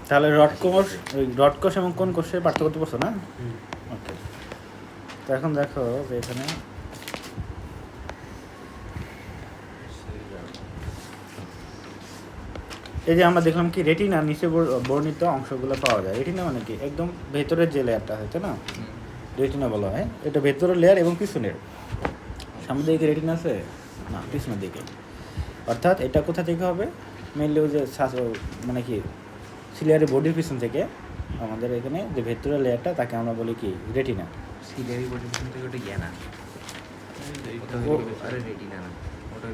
তাহলে রড কোষ এবং কোন কোষের পার্থক্য করছো না? ওকে, তো এখন দেখো যে এখানে এই যে আমরা দেখলাম কি রেটিনা নিচে বর্ণিত অংশগুলো পাওয়া যায়। রেটিনা মানে কি একদম ভেতরের যে লেয়ারটা হয়তো না, রেটিনা বলা হয়। এটা ভেতরের লেয়ার এবং পিছনের। সামনের দিকে রেটিনা আছে না, পিছনের দিকে। অর্থাৎ এটা কোথা থেকে হবে? মেনলি ওই যে মানে কি সিলিয়ারি বডির পিছন থেকে আমাদের এখানে যে ভেতরের লেয়ারটা তাকে আমরা বলি কি রেটিনা। সিলিয়ারি বডির পিছন থেকে ওটা ইয়ে না, আরে রেটিনা না, ওটা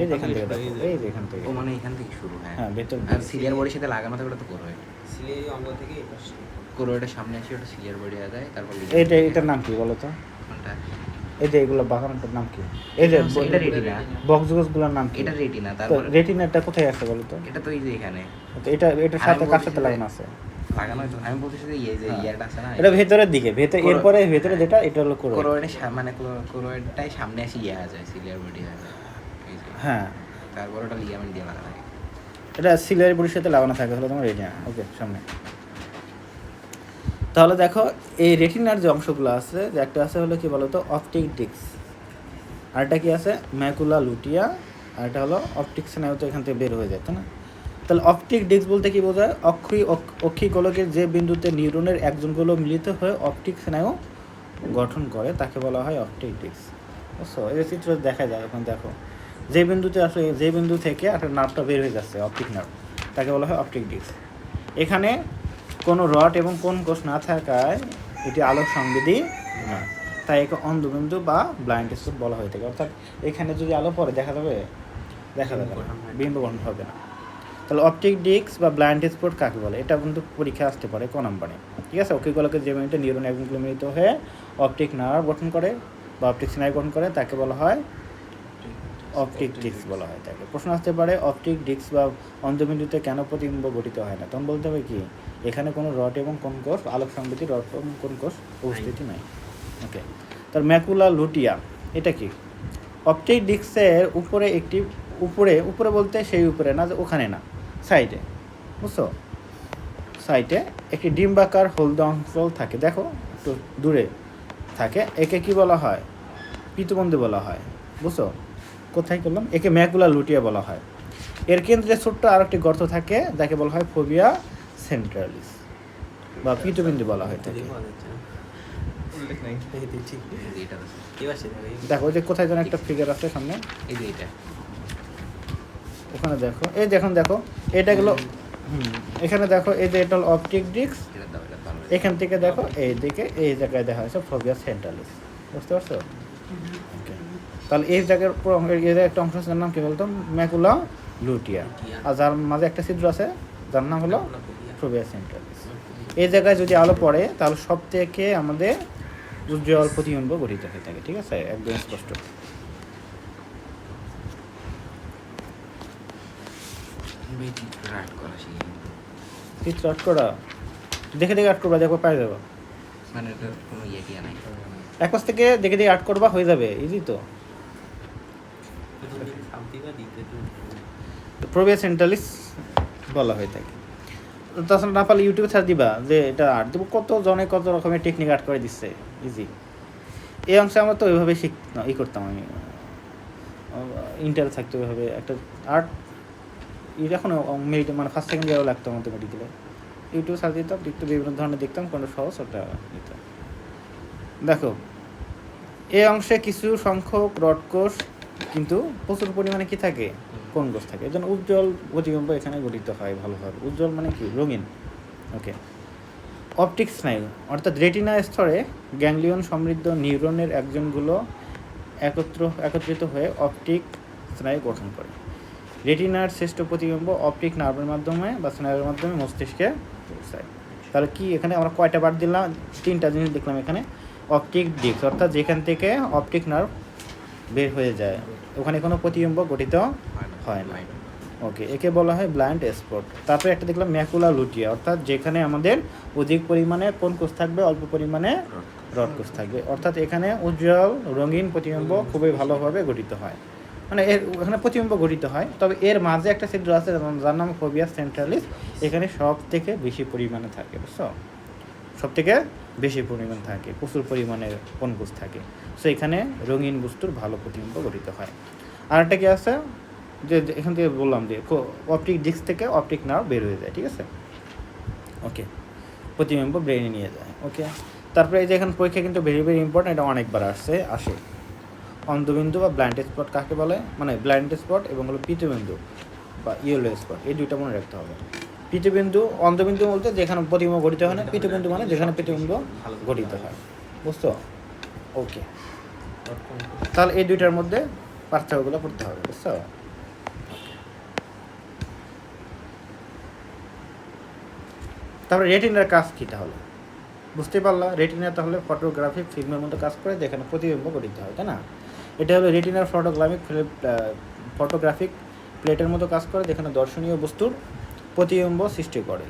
এই যে এখান থেকে দেখো, এই যে এখান থেকে, ও মানে এখান থেকে শুরু। হ্যাঁ ভেতর। আর সিলিয়ার বডির সাথে লাগানো থাকে ওটা তো কোরোয়েড। সিলিয়ারি অঙ্গ থেকে কোরোয়েডের সামনে আসে ওটা সিলিয়ার বডি হয়ে যায়। তারপর এটার নাম কি বলো তো? কোনটা? এই যে এগুলো বাগানটার নাম কি? এই যে এটা রেটিনা, বক্সগুলোর নাম কি? এটা রেটিনা। তারপর রেটিনাটা কোথায় আছে বলো তো? এটা তো এই যে এখানে, তো এটার সাথে কার সাথে লাগানো আছে? লাগানো তো আমি বলতেছি যে এই যে ইয়ারটা আছে না, এটা ভেতরের দিকে, এরপরে ভেতরে যেটা এটা হলো কোরোয়েডের মানে কোরোয়েডটাই সামনে আসে ইয়ে হয়ে যায়, সিলিয়ার বডি হয়ে যায়। হ্যাঁ, তারপর ওটা লিগামেন্ট দিয়ে লাগানো থাকে। এটা সিলিয়ারি বডির সাথে লাগানো থাকে হলো তোমার রেটিনা। ওকে, সামনে। তাহলে দেখো এই রেটিনার যে অংশগুলো আছে, যে একটা আছে হলো কি বলতো অপটিক ডিস্ক, আরেকটা কি আছে ম্যাকুলা লুটিয়া, আর এটা হলো অপটিক স্নায়ু, তো এখান থেকে বের হয়ে যায় তাই না? তাহলে অপটিক ডিস্ক বলতে কি বোঝায়? অক্ষিক গোলকের যে বিন্দুতে নিউরনের একজনগুলো মিলিত হয়ে অপটিক স্নায়ু গঠন করে তাকে বলা হয় অপটিক ডিস্ক। বুঝছো? এই চিত্র দেখা যায় এখন। দেখো যে বিন্দুতে আসলে যে বিন্দু থেকে একটা নার্ভটা বের হয়ে যাচ্ছে, অপটিক নার্ভ, তাকে বলা হয় অপটিক ডিস্ক। এখানে কোনো রড এবং কোন কোষ না থাকায় এটি আলোক সংবেদী না, তাই একে অন্ধবিন্দু বা ব্লাইন্ড স্পট বলা হয়ে থাকে। অর্থাৎ এখানে যদি আলো পড়ে দেখা যাবে না, বিন্দু গঠন হবে না। তাহলে অপটিক ডিস্ক বা ব্লাইন্ড স্পট কাকে বলে? এটা কিন্তু পরীক্ষা আসতে পারে ক নম্বরে। ঠিক আছে, অক্ষিক গোলকের যে মিনিটে নিউরন একগুলো মিলিত হয়ে অপটিক নার্ভ গঠন করে বা অপটিক স্নায়ু গঠন করে তাকে বলা হয় অপটিক ডিস্ক বলা হয় তাকে। প্রশ্ন আসতে পারে অপটিক ডিস্ক বা অন্ধবিন্দুতে কেন প্রতিবিম্ব গঠিত হয় না? তখন বলতে হবে কি এখানে কোনো রড এবং কোন কোষ, আলোক সংবেদী রড এবং কোন কোষ উপস্থিতি নাই। ওকে, তার ম্যাকুলা লুটিয়া এটা কি? অপটিক ডিস্কের উপরে একটি উপরে বলতে সেই উপরে না, ওখানে না, সাইডে, বুঝছো? সাইডে একটি ডিম্বাকার হলদে অঞ্চল থাকে, দেখো একটু দূরে থাকে। একে কি বলা হয়? পিতবন্ধী বলা হয়। বুঝছো? কোথায় করলাম? একে ম্যাকুলা লুটিয়া বলা হয়। এর কেন্দ্রে ছোট্ট আর একটি গর্ত থাকে যাকে বলা হয় ফোবিয়া সেন্ট্রালিস বা পিতবিন্দু বলা হয় থাকে। দেখো যে কোথায় যেন একটা ফিগার আছে সামনে, এই যে এটা ওখানে দেখো, এই দেখুন, দেখো এটা গেলো এখানে দেখো, এই যে এটা হলো অপটিক ডিস্ক। এখান থেকে দেখো এই দিকে এই জায়গায় দেখা হয়েছে ফোবিয়া সেন্ট্রালিস। বুঝতে পারছো? তাহলে এই জায়গার একটা অংশ আছে, নাম কি বলতো? ম্যাকুলা লুটিয়া। আর যার মাঝে একটা ছিদ্র আছে যার নাম হলো ফোবিয়া সেন্ট্রালিস। এই জায়গায় যদি আলো পড়ে তাহলে সব থেকে আমাদের উজ্জ্বল প্রতিবিম্ব গঠিত হয়ে থাকে। ঠিক আছে, একদম স্পষ্ট। চিত্র আট করা দেখে দেখে আট করবা, দেখো পাই যাবো। মানে এটা কোনো ইয়ে টিয়া নাই, এক পাশ থেকে দেখে দেখে আট করবা, হয়ে যাবে, ইজি তো। ফোবিয়া সেন্ট্রালিস বলা হয়ে থাকে। তাছাড়া না পারলে ইউটিউবে ছাড় দিবা যে এটা আর্ট দেবো, কত জনে কত রকমের টেকনিক আর্ট করে দিচ্ছে, ইজি। এই অংশে আমরা তো ওইভাবে করতাম। আমি ইন্টার থাকতে ওইভাবে একটা আর্ট এখন মানে ফার্স্ট সেকেন্ড ইয়ারও লাগতো আমাদের মেডিকেলে। ইউটিউবে সার্চ দিতাম, দেখতে বিভিন্ন ধরনের দেখতাম, কোনো সহজ ওটা নিতাম। দেখো এই অংশে কিছু সংখ্যক রড কোষ কিন্তু প্রচুর পরিমাণে কি থাকে? কোন কোষ থাকে। এই জন্য উজ্জ্বল প্রতিবিম্ব এখানে গঠিত হয় ভালোভাবে। উজ্জ্বল মানে কি? রঙিন। ওকে, অপটিক স্নায়ু অর্থাৎ রেটিনা স্তরে গ্যাংলিয়ন সমৃদ্ধ নিউরনের একজনগুলো একত্রিত হয়ে অপটিক স্নায়ু গঠন করে। রেটিনার শ্রেষ্ঠ প্রতিবিম্ব অপটিক নার্ভের মাধ্যমে বা স্নায়ুর মাধ্যমে মস্তিষ্কে পৌঁছায়। তাহলে কি এখানে আমরা কয়টা বার দিলাম? তিনটা জিনিস দেখলাম এখানে। অপটিক ডিস্ক অর্থাৎ যেখান থেকে অপটিক নার্ভ বের হয়ে যায়, ওখানে কোনো প্রতিবিম্ব গঠিত হয় না। ওকে, একে বলা হয় ব্লাইন্ড স্পট। তারপরে একটা দেখলাম ম্যাকুলা লুটিয়া অর্থাৎ যেখানে আমাদের অধিক পরিমাণে কোন কোষ থাকবে? অল্প পরিমাণে রড কোষ থাকবে। অর্থাৎ এখানে উজ্জ্বল রঙিন প্রতিবিম্ব খুবই ভালোভাবে গঠিত হয়। মানে এর ওখানে প্রতিবিম্ব গঠিত হয়, তবে এর মাঝে একটা ছিদ্র আছে যার নাম ফোবিয়া সেন্ট্রালিস, এখানে সব থেকে বেশি পরিমাণে থাকে, বুঝছো? সব থেকে বেশি পরিমাণ থাকে, প্রচুর পরিমাণে কনকুস থাকে, সো এখানে রঙিন বস্তুর ভালো প্রতিবিম্ব গঠিত হয়। আর একটা কি আছে যে এখান থেকে বললাম যে অপটিক ডিস্ক থেকে অপটিক নার্ভ বের হয়ে যায়, ঠিক আছে? ওকে, প্রতিবিম্ব ব্রেনে নিয়ে যায়। ওকে, তারপরে এই যে এখানে পরীক্ষা কিন্তু ভেরি ভেরি ইম্পর্টেন্ট, এটা অনেকবার আসে অন্ধবিন্দু বা ব্লাইন্ড স্পট কাকে বলে, মানে ব্লাইন্ড স্পট এবং হলো পীতবিন্দু বা ইয়েলো স্পট, এই দুইটা মনে রাখতে হবে। পীতবিন্দু, অন্ধবিন্দু বলতে যেখানে প্রতিবিম্ব গঠিত হয় না, পীতবিন্দু মানে যেখানে প্রতিবিম্ব গঠিত হয়, বুঝছো? ওকে, তাহলে এই দুইটার মধ্যে পার্থক্যগুলো পড়তে হবে, বুঝছো? তারপরে রেটিনার কাজ কী তাহলে বুঝতে পারলা? রেটিনা তাহলে ফটোগ্রাফিক ফিল্মের মতো কাজ করে, যেখানে প্রতিবিম্ব গঠিত হয়, তাই না? এটা হলো রেটিনার ফটোগ্রাফিক প্লেটের মতো কাজ করে, যেখানে দর্শনীয় বস্তুর প্রতিবিম্ব সৃষ্টি করে।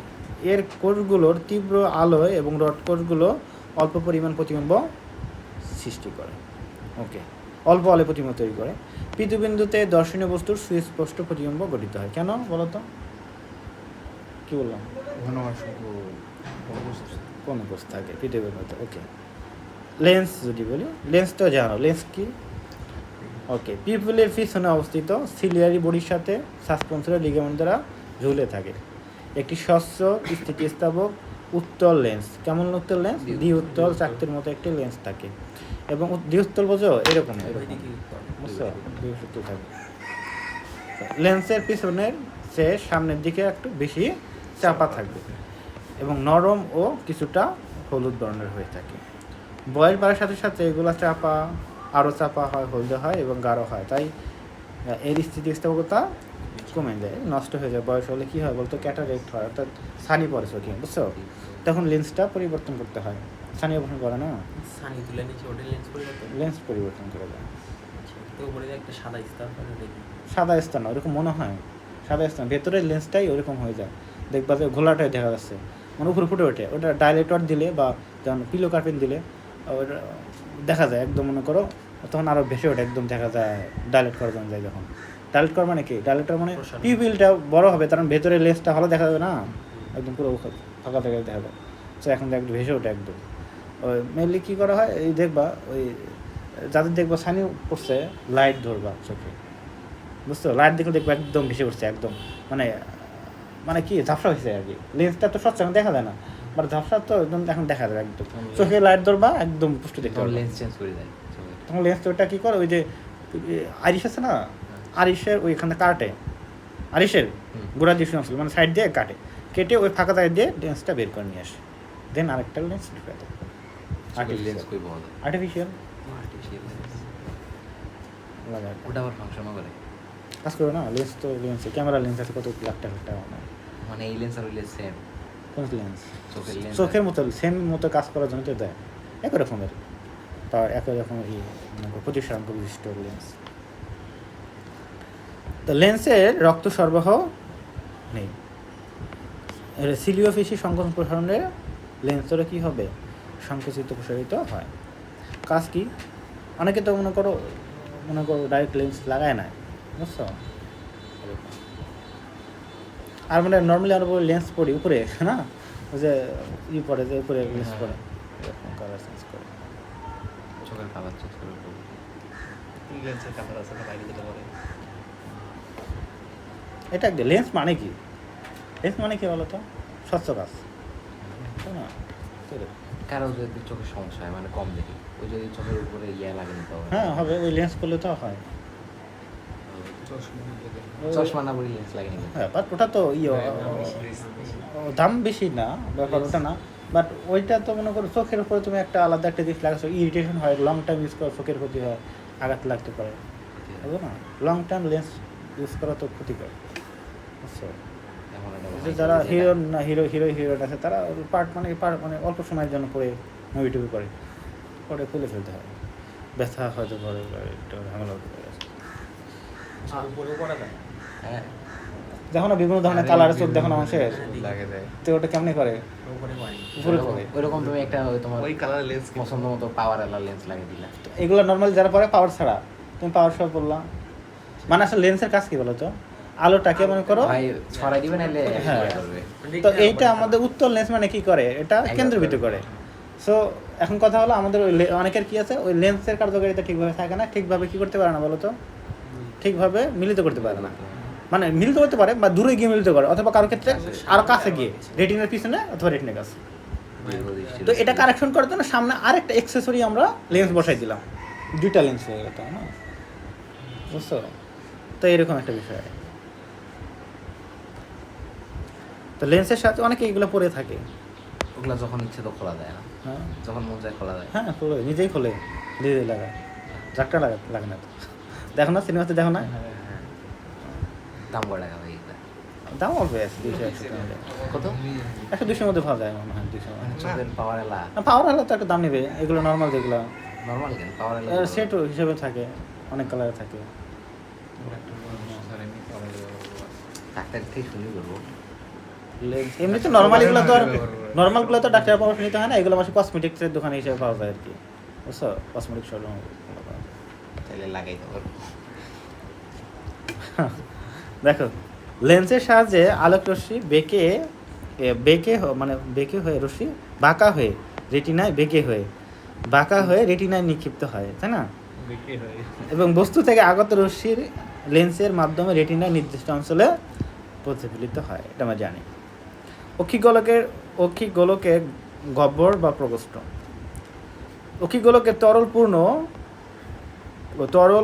এর কোষগুলোর তীব্র আলোয় এবং রড কোষগুলো অল্প পরিমাণ প্রতিবিম্ব সৃষ্টি করে। ওকে, অল্প আলোয় প্রতিবিম্ব তৈরি করে। পীতবিন্দুতে দর্শনীয় বস্তুর সুস্পষ্ট প্রতিবিম্ব গঠিত হয়। কেন বলো তো? কী বললাম? কোন কোষ থাকে পৃথিবীতে? ওকে, লেন্স যদি বলি, লেন্স তো জানো, লেন্স কি? ওকে, পিপলের পিছনে অবস্থিত সিলিয়ারি বডির সাথে সাসপেন্সরের লিগামেন্ট দ্বারা ঝুলে থাকে একটি স্বচ্ছ স্থিতিস্থাপক উত্তল লেন্স। কেমন উত্তল লেন্স? দ্বি উত্তল চাকতির মতো একটি লেন্স থাকে, এবং দ্বি উত্তল বোঝো, এরকম বুঝছো, দ্বি উত্তল থাকে। লেন্সের পিছনের সে সামনের দিকে একটু বেশি চাপা থাকবে এবং নরম ও কিছুটা হলুদ বর্ণের হয়ে থাকে। বয়স বাড়ার সাথে সাথে এগুলো চাপা আরও চাপা হয়, হলদে হয় এবং গাঢ় হয়, তাই এর স্থিতিস্থাপকতা কমে যায়, নষ্ট হয়ে যায়। বয়স হলে কী হয় বলতো? ক্যাটারেক্ট হয়, অর্থাৎ ছানি পড়ে চোখে, বুঝছো? তখন লেন্সটা পরিবর্তন করতে হয়। ছানি অপারেশন করে না, সানি তুলে নিচে ওটা লেন্স পরিবর্তন করে দেয়। তো উপরে একটা সাদা স্তর করে দেখি, সাদা স্থান ওরকম মনে হয়, সাদা স্থান ভেতরের লেন্সটাই ওরকম হয়ে যায়, দেখবা যে ঘোলাটাই দেখা যাচ্ছে, মানে উপরে ফুটে ওঠে। ওটা ডাইলেটর দিলে বা যেমন পিলো কার্পেন দিলে ওটা দেখা যায় একদম, মনে করো তখন আরও ভেসে ওঠে, একদম দেখা যায় ডাইলেট করা যায়। যখন ডাইলেট করা মানে কি? ডাইলেটর মানে পিউপিলটা বড় হবে, কারণ ভেতরের লেন্সটা ভালো দেখা যাবে না, একদম পুরো ফাঁকা থেকে দেখা যায়। তো এখন একটু ভেসে ওঠে একদম। ওই মেনলি কী করা হয়, এই দেখবা ওই যাদের দেখবা ছানি পড়ছে, লাইট ধরবা চোখে, বুঝছো? লাইট দেখলে দেখবো একদম ভেসে উঠছে, একদম মানে মানে কি ঝাপসা হয়েছে আর কি। লেন্সটা তো স্বচ্ছ এখন দেখা যায় না, বাট ঝাপসা তো একদম এখন দেখা যায় একদম। চোখে লাইট ধরবা একদম পুষ্ট দেখতে পারবা। লেন্স চেঞ্জ করে দেয় তখন লেন্স ওটা কী করে, ওই যে আরিশ আছে না, আরিশের ওইখানে কাটে, আরিশের গোড়া দিয়ে শুনে মানে সাইড দিয়ে কাটে, কেটে ওই ফাঁকা জায়গা দিয়ে লেন্সটা বের করে নিয়ে আসে, দেন আরেকটা লেন্স ঢুকে দেয়। লেন্স কই পাওয়া যায়? আর্টিফিশিয়াল ওটা আবার ফাংশনও করে কাজ করে না। লেন্স তো লেন্স, ক্যামেরা লেন্স আছে কত লাখ টাকা, মানে এই লেন্স আর ওই লেন্স সেম? কোন লেন্স? চোখের লেন্স চোখের মতো সেম মতো কাজ করার জন্য তো দেয়, একই রকমের, তার একই রকম প্রতিষ্ঠাঙ্ক বিশিষ্ট লেন্স। তো লেন্সের রক্ত সরবরাহ নেই, সিলিও পেশি সংকোচন প্রসারণে লেন্সেরও কী হবে? সংকুচিত প্রসারিত হয়। কাজ কি? অনেকে তো মনে করো ডাইরেক্ট লেন্স লাগায় না, বুঝছো? আর মানে নর্মালি আমরা লেন্স পড়ি উপরে না, ওই যে পড়ে যে উপরে লেন্স পড়ে, এরকম কালার চেঞ্জ করে চোখের কালার চেঞ্জ করে লেন্সের কালার আছে না বাইরে যেতে পারে। এটা একটা লেন্স মানে কি? লেন্স মানে কি বলো তো? স্বচ্ছ কাজ, তাই না? কারো যদি চোখের সমস্যা হয়, মানে কম দেখি, ওই যদি চোখের উপরে ইয়ে লাগে নিতে হবে। হ্যাঁ হবে, ওই লেন্স করলে তো হয়। চশমা না পরে লেন্স লাগে নিতে। হ্যাঁ, বাট ওটা তো দাম বেশি না, ব্যাপার ওটা না। বাট ওইটা তো মনে করো চোখের উপরে তুমি একটা আলাদা একটা জিনিস লাগাচ্ছ, ইরিটেশন হয়, লং টাইম ইউজ করো চোখের ক্ষতি হয়, আঘাত লাগতে পারে, বুঝলো না? লং টাইম লেন্স ইউজ করা তো ক্ষতিকর, বুঝছো? যারা হিরোইন আছে তারা মানে অল্প সময়ের জন্য পরে মুভি টুভি করে, পরে খুলে ফেলতে হয়, ব্যথা হয়তো পরে একটু ঝামেলা হতে পারে। উপরেও পড়া যায়, হ্যাঁ দেখো না বিভিন্ন ধরনের কালারের চোখ দেখো না মানুষের, লাগে যায়। তো ওটা কেমনি করে? উপরে পড়ে। উপরে করে। ওইরকম তুমি একটা তোমার ওই কালার লেন্স পছন্দ মতো পাওয়ার এলা লেন্স লাগিয়ে দিলা। এগুলো নর্মালি যারা পরে পাওয়ার ছাড়া, তুমি পাওয়ার সহ পড়লাম, মানে আসলে লেন্সের কাজ কি বলো তো, আলোটাকে মনে করো, ভাই ছড়াই দিবেন নাহলে হ্যাঁ। ইয়ে করবে। তো এইটা আমাদের উত্তল লেন্স মানে কি করে, এটা কেন্দ্রবিত করে। সো এখন কথা হলো আমাদের ওই অনেকের কি আছে, ওই লেন্সের কার্যকারিতা ঠিকভাবে থাকে না, ঠিকভাবে কি করতে পারে না বলো তো, ঠিকভাবে মিলিত করতে পারে না। মানে মিলিত করতে পারে বা দূরে গিয়ে মিলিত করে, অথবা কারো ক্ষেত্রে আরো কাছে গিয়ে রেটিনার পিছনে অথবা রেটিনার কাছে। তো এটা কারেকশন করার জন্য সামনে আরেকটা এক্সেসরি আমরা লেন্স বসাই দিলাম, দুইটা লেন্স হয়ে গেল, তাই না? বুঝছো? তো এরকম একটা বিষয়। তো লেন্সের সাথে অনেকে এগুলো পরে থাকে। ওগুলা যখন ইচ্ছে তো খোলা যায় না, হ্যাঁ যখন মন চায় খোলা যায়। হ্যাঁ, খোলে, নিজেই খোলে, নিজেই লাগায়, ডাক্তার লাগে না তো। দেখো না সিনেমাতে, দেখো না, দাম কয় টাকা ভাই এগুলা? দাম অল্প আছে, 200-100 টাকা। কত? 100-200 মধ্যে পাওয়া যায় মনে হয়, 200। চোখের পাওয়ার এলা পাওয়ার হলে তো একটা দাম নেবে, এগুলো নর্মাল যেগুলো নর্মাল কেন পাওয়ার এলা সেট হিসেবে থাকে, অনেক কালার থাকে। ডাক্তার থেকে শুনি করবো। লেন্স এমনি তো নর্মাল এগুলো তো, আর নর্মালগুলো তো ডাক্তার পরামর্শ নিতে হয় না, এগুলো মাসে কসমেটিক্সের দোকানে হিসেবে পাওয়া যায় আর কি, বুঝছো? Cosmetic showroom. তাহলে লাগাই দেবো। দেখো, লেন্সের সাহায্যে আলোক রশ্মি মানে বেঁকে হয়ে রশ্মি বাঁকা হয়ে রেটিনায় বাঁকা হয়ে রেটিনায় নিক্ষিপ্ত হয়, তাই না? বিক্রি হয়। এবং বস্তু থেকে আগত রশ্মির লেন্সের মাধ্যমে রেটিনায় নির্দিষ্ট অঞ্চলে প্রতিফলিত হয়, এটা আমরা জানি। অক্ষিক গোলকের গহ্বর বা প্রকোষ্ঠ। অক্ষিক গোলকের তরল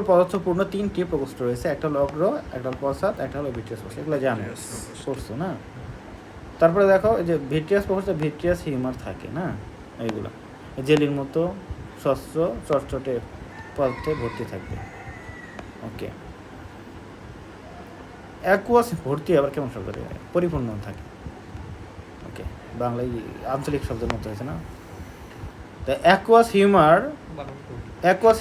পদার্থপূর্ণ 3টি প্রকোষ্ঠ রয়েছে, একটা হলো অগ্র, একটা হলো পশ্চাৎ, একটা হলো ভিট্রিয়াস প্রকোষ্ঠ। এগুলো জানো, পড়ছো না? তারপরে দেখো এই যে ভিট্রিয়াস প্রকোষ্ঠে ভিট্রিয়াস হিউমার থাকে না, এইগুলো জেলির মতো স্বচ্ছ চটচটে পদার্থে ভর্তি থাকবে। ওকে, অ্যাকুয়াস ভর্তি আবার কেমন শব্দ, পরিপূর্ণ থাকে। ওকে, বাংলায় আঞ্চলিক শব্দের মতো হয়েছে না? তো অ্যাকুয়াস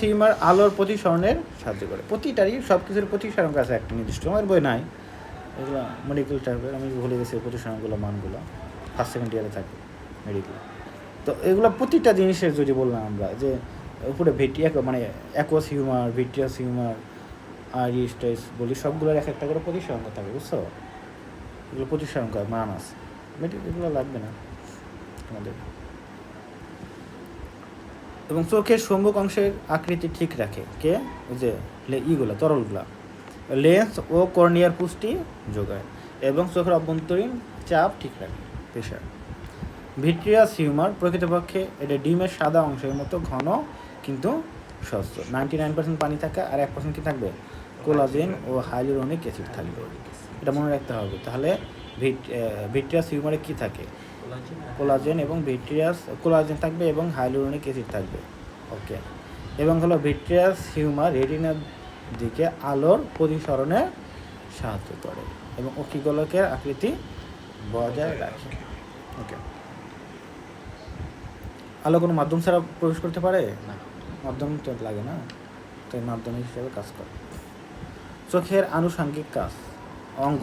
হিউমার আলোর প্রতিসরণের সাহায্য করে। প্রতিটারই সব কিছুর প্রতিসরণ আছে একটা নির্দিষ্ট, আমার বই নাই এগুলো, মেডিকেল টাইপের, আমি ভুলে গেছি প্রতিসরণগুলো মানগুলো, ফার্স্ট সেকেন্ড ইয়ারে থাকে মেডিকেল। তো এগুলো প্রতিটা জিনিসের যদি বললাম আমরা যে উপরে মানে অ্যাকুয়াস হিউমার, ভিট্রিয়াস হিউমার, আইরিস্টাইস বলি, সবগুলোর এক একটা করে প্রতিসরণ থাকে, বুঝছো? এগুলো প্রতিসরণ মান আছে, মেডিকেল এগুলো লাগবে না আমাদের। এবং চোখের সম্মুখ অংশের আকৃতি ঠিক রাখে কে, ওই যে ইগুলা তরলগুলা, লেন্স ও কর্নিয়ার পুষ্টি যোগায় এবং চোখের অভ্যন্তরীণ চাপ ঠিক রাখে, প্রেশার। ভিট্রিয়াস হিউমার প্রকৃতপক্ষে এটা ডিমের সাদা অংশের মতো ঘন কিন্তু স্বচ্ছ, 99% পানি থাকে আর 1% কি থাকবে, কোলাজেন ও হাইলুরোনিক অ্যাসিড থাকবে, এটা মনে রাখতে হবে। তাহলে ভিট্রিয়াস হিউমারে কি থাকে, কোলাজেন এবং কোলাজেন থাকবে এবং হাইলুরোনিক অ্যাসিড থাকবে। ওকে, এবং হলো ভিট্রিয়াস হিউমার রেটিনার দিকে আলোর প্রতিসরণে সাহায্য করে এবং অক্ষিগোলকের আকৃতি বজায় রাখে। ওকে, আলো কোনো মাধ্যম ছাড়া প্রবেশ করতে পারে না, মাধ্যম তো লাগে না, তাই মাধ্যম হিসেবে কাজ করে। চোখের আনুষঙ্গিক কাজ অঙ্গ,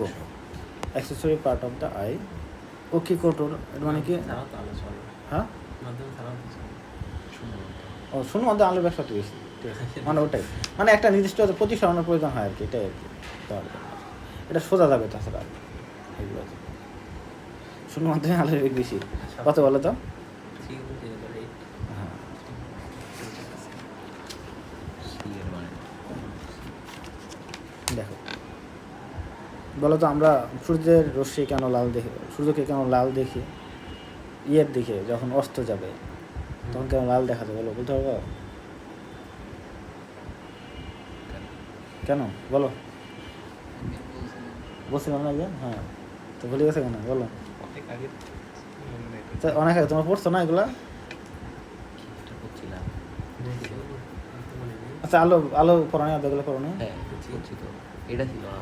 accessory part of the eye. অক্ষিকোটর মানে কি, হ্যাঁ ও শুনুন, আমাদের আলোর ব্যবসা তো বেশি, ঠিক আছে, মানে ওটাই, মানে একটা নির্দিষ্ট প্রতিসরণের প্রয়োজন হয় আর কি, এটাই আর কি। তাহলে এটা সোজা যাবে, তাছাড়া এগুলো শুনুন মাধ্যমে আলোর বেগ বেশি, কত বলো তো? হ্যাঁ, দেখো বলো তো, আমরা সূর্যের রশ্মি কেন লাল দেখি, সূর্যকে কেন লাল দেখি ইয়ের দিকে, যখন অস্ত যাবে তখন কেন লাল দেখা যাবে, বলো, বলতে পারবো? কেন বলো, বলছিলাম না আগে? হ্যাঁ, তো ভুলে গেছে কেন বলো? অনেক আগে তো অনেক আগে তোমরা পড়ছো না এগুলা? আচ্ছা, আলো পড়ো না, আলোগুলো পড়ো না, হ্যাঁ বুঝছি তো, এটা ছিল না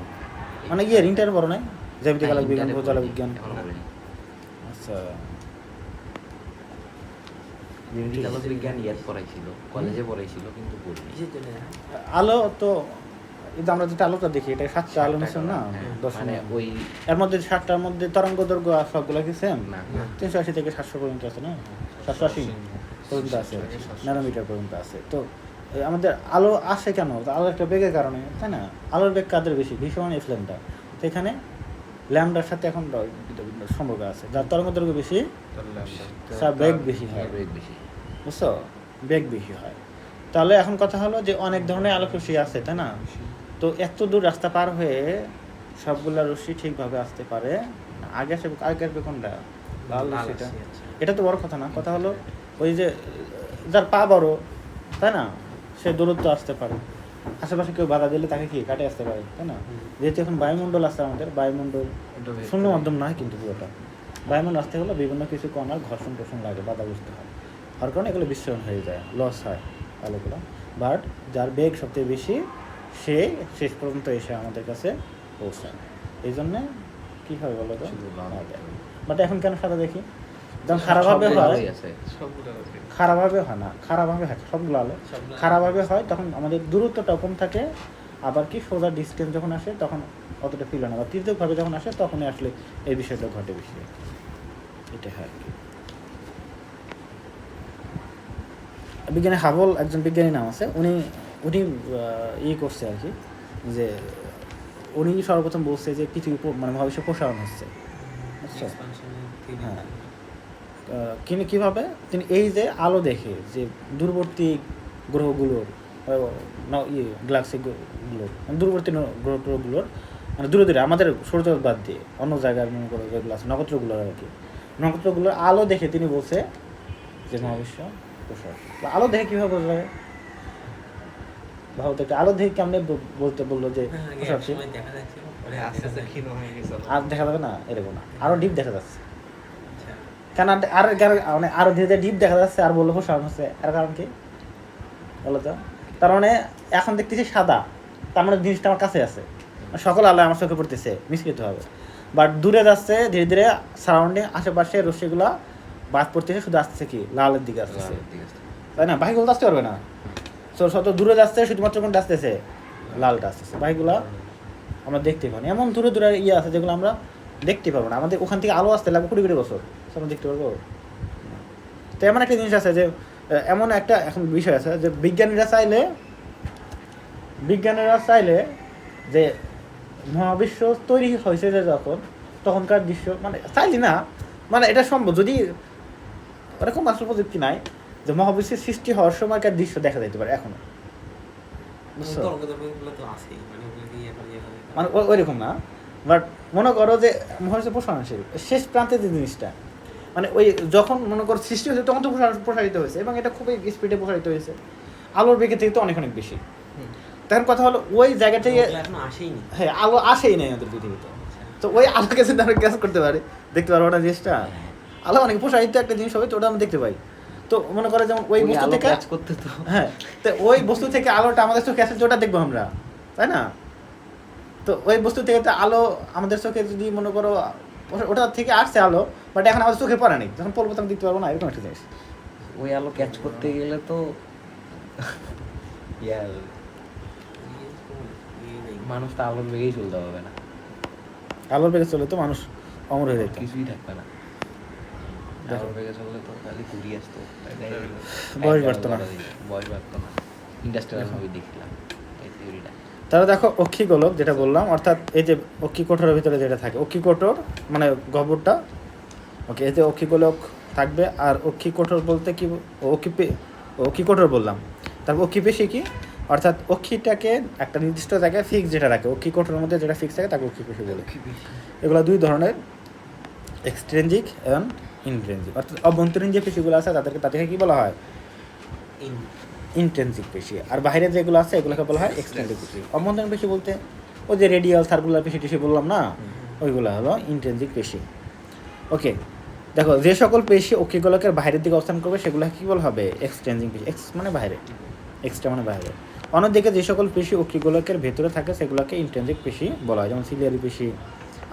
মানে ইন্টার পড়ো না, জ্যামিতিক আলোক বিজ্ঞান, ভৌত আলোক বিজ্ঞান। আচ্ছা, আলোক বিজ্ঞান ইয়ার পড়াইছিল, কলেজে পড়াইছিল কিন্তু পড়িনি। আলো তো কিন্তু আমরা যেটা আলোটা দেখি, এটা 7টা আলো মিশন না, মানে ওই এর মধ্যে 7টার মধ্যে তরঙ্গ দৈর্ঘ্য সবগুলো কি সেম? না 380 থেকে 700 পর্যন্ত আছে না, 780 পর্যন্ত আছে, ন্যানোমিটার পর্যন্ত আছে। তো আমাদের আলো আসে কেন? আলোর একটা বেগের কারণে, তাই না? আলোর বেগ কাদের বেশি? ভীষণ এফ ল্যাম্বডা। তো এখানে ল্যাম্বডার সাথে এখন সম্পর্ক আছে, যার তরঙ্গ দৈর্ঘ্য বেশি তার বেগ বেশি হয়, বেগ বেশি। বুঝছো? বেগ বেশি হয়। তাহলে এখন কথা হলো যে অনেক ধরনের আলোক রশ্মি আছে, তাই না? তো এত দূর রাস্তা পার হয়ে সবগুলা রশ্মি ঠিকভাবে আসতে পারে না। আগে আসবে কোনটা? লাল রশ্মিটা। এটা তো বড় কথা না, কথা হলো ওই যে যার পা বড়, তাই না, সে দূরত্ব আসতে পারে। আশেপাশে কেউ বাধা দিলে তাকে কি কাটে আসতে পারে, তাই না? যেহেতু এখন বায়ুমণ্ডল আছে, আমাদের বায়ুমণ্ডল শূন্য মাধ্যম নয় কিন্তু পুরোটা। বায়ুমণ্ডল আসতে হলে বিভিন্ন কিছু কণার ঘর্ষণ টর্ষণ লাগে, বাধাগ্রস্ত হয়, হওয়ার কারণে এগুলো বিস্ফোরণ হয়ে যায়, লস হয় আলোগুলো। বাট যার বেগ সবচেয়ে বেশি সে শেষ পর্যন্ত এসে আমাদের কাছে পৌঁছায়। এই জন্যে কী হয় বলো তো? বাট এখন কেন সাদা দেখি? যেমন খারাপভাবে হয়, খারাপভাবে হয় না, খারাপভাবে হয় সবগুলো আলো খারাপভাবে হয়, তখন আমাদের দূরত্বটা কম থাকে। আবার কি সোজা ডিস্টেন্স যখন আসে তখন অতটা ফিল হয় না, বা তৃতীয়ভাবে যখন আসে তখনই আসলে এই বিষয়টা ঘটে বেশি। এটা হয় আর কি। বিজ্ঞানী হাবল, একজন বিজ্ঞানী নাম আছে, উনি করছে আর কি, যে উনি সর্বপ্রথম বলছে যে পৃথিবী মানে মহাবিশ্ব প্রসারণ হচ্ছে, বুঝছো? হ্যাঁ, কিন্তু কীভাবে? তিনি এই যে আলো দেখে যে দূরবর্তী গ্রহগুলোর গ্যালাক্সিগুলোর দূরবর্তী গ্রহগুলোর মানে দূরে দূরে আমাদের সৌরজগৎ বাদ দিয়ে অন্য জায়গার মনে করো যেগুলো আছে নক্ষত্রগুলোর আর কি, নক্ষত্রগুলোর আলো দেখে তিনি বলছে যে মহাবিশ্ব প্রসার। আলো দেখে কীভাবে বোঝা যায়? ভালো থেকে আলো দেখে কেমনে বলতে বললো যে আর দেখা যাবে না, এরকম না, আরো ডিপ দেখা যাচ্ছে। কেন আর মানে আরো ধীরে ধীরে ডিপ দেখা যাচ্ছে আর বললো প্রসারণ হচ্ছে, এর কারণ কি বলো তো? তার মানে এখন দেখতেছি সাদা, তার মানে জিনিসটা আমার কাছে আছে, সকল আলো আমার চোখে পড়তেছে মিশ্রিত হবে। বাট দূরে যাচ্ছে ধীরে ধীরে, সারাউন্ডিং আশেপাশে রশ্মিগুলা বাদ পড়তেছে, শুধু আসতেছে কি লালের দিকে আসতেছে, তাই না? বাকিগুলো তো আসতে পারবে না, শত দূরে যাচ্ছে, শুধুমাত্র কোনটা আসতেছে? লালটা আসতেছে। বাকিগুলা আমরা দেখতে পাবো না। এমন দূরে দূরে ইয়ে আছে যেগুলো আমরা দেখতে পাবো না, আমাদের ওখান থেকে আলো আসতে লাগবে কোটি কোটি বছর, আমরা দেখতে পারবো। তো এমন একটা জিনিস আছে যে এমন একটা এখন বিষয় আছে যে বিজ্ঞানীরা চাইলে যে মহাবিশ্ব তৈরি হয়েছে যে যখন তখনকার দৃশ্য মানে চাইলি না, মানে এটা সম্ভব যদি ওরকম আসল প্রযুক্তি নাই যে মহাবিশ্বের সৃষ্টি হওয়ার সময়কার দৃশ্য দেখা যেতে পারে এখনো, বুঝছো? মানে ওইরকম না, বাট মনে করো যে মহাবিশ্বের প্রসারণশীল শেষ প্রান্তে যে জিনিসটা, মানে ওই যখন মনে করো সৃষ্টি হয়েছে তখন তো প্রসারিত হয়েছে, এবং এটা খুবই স্পিডে প্রসারিত হয়েছে, আলোর বেগে থেকে তো অনেক অনেক বেশি। তখন কথা হলো ওই জায়গা থেকে হ্যাঁ আলো আসেই নাই আমাদের পৃথিবীতে, তো ওই আলোকে যদি আমরা গ্যাস করতে পারি, দেখতে পারবো ওটা জিনিসটা, আলো অনেক প্রসারিত একটা জিনিস হবে, তো ওটা আমরা দেখতে পাই। তো মনে করে যেমন ওই বস্তু থেকে করতে তো হ্যাঁ, তো ওই বস্তু থেকে আলোটা আমাদের চোখে আসে, ওটা দেখবো আমরা, তাই না? তো ওই বস্তু থেকে তো আলো আমাদের চোখে যদি মনে করো ওটা থেকে আসছে আলো, বাট এখন আমাদের চোখে পড়ে নেই, যখন পড়বো তখন দেখতে পারবো না, এরকম একটা জিনিস। ওই আলো ক্যাচ করতে গেলে তো মানুষ তো আলোর বেগেই চলতে হবে না, আলোর বেগে চলে তো মানুষ অমর হয়ে যেত, কিছুই থাকবে না। আলোর বেগে চললে তো খালি ঘুরিয়ে আসতো, বয়স বাড়তো না। ইন্ডাস্ট্রিয়াল মুভি দেখলাম এই থিওরিটা। তাহলে দেখো অক্ষিগোলক যেটা বললাম, অর্থাৎ এই যে অক্ষিকোঠরের ভিতরে যেটা থাকে, অক্ষিকোঠর মানে গহ্বরটা, ওকে, এতে অক্ষিগোলক থাকবে। আর অক্ষিকোঠর বলতে কি, অক্ষিকোঠর বললাম, তারপর অক্ষিপেশি কি, অর্থাৎ অক্ষিটাকে একটা নির্দিষ্ট জায়গায় ফিক্স যেটা রাখে, অক্ষিকোঠরের মধ্যে যেটা ফিক্স থাকে তাকে অক্ষিপেশি বলে। এগুলো দুই ধরনের, এক্সট্রিনজিক এবং ইন্ট্রিনজিক। অর্থাৎ অভ্যন্তরীণ যে পেশিগুলো আছে তাদেরকে কি বলা হয়? ইন্ট্রিনজিক পেশি। আর বাইরে যেগুলো আছে এগুলোকে বলা হয় এক্সট্রিনজিক পেশি। অভ্যন্তরীণ পেশি বলতে ওই যে রেডিয়াল সার্কুলার পেশি টেশি বললাম না, ওইগুলো হলো ইন্ট্রিনজিক পেশি। ওকে, দেখো যে সকল পেশি অক্ষিগোলকের বাইরের দিকে অবস্থান করবে সেগুলো কি বলা হবে? এক্সট্রিনজিক পেশি। এক্স মানে বাইরে, এক্সট্রা মানে বাইরে। অন্যদিকে যে সকল পেশি অক্ষিগোলকের ভেতরে থাকে সেগুলোকে ইন্ট্রিনজিক পেশি বলা হয়, যেমন সিলিয়ারি পেশি,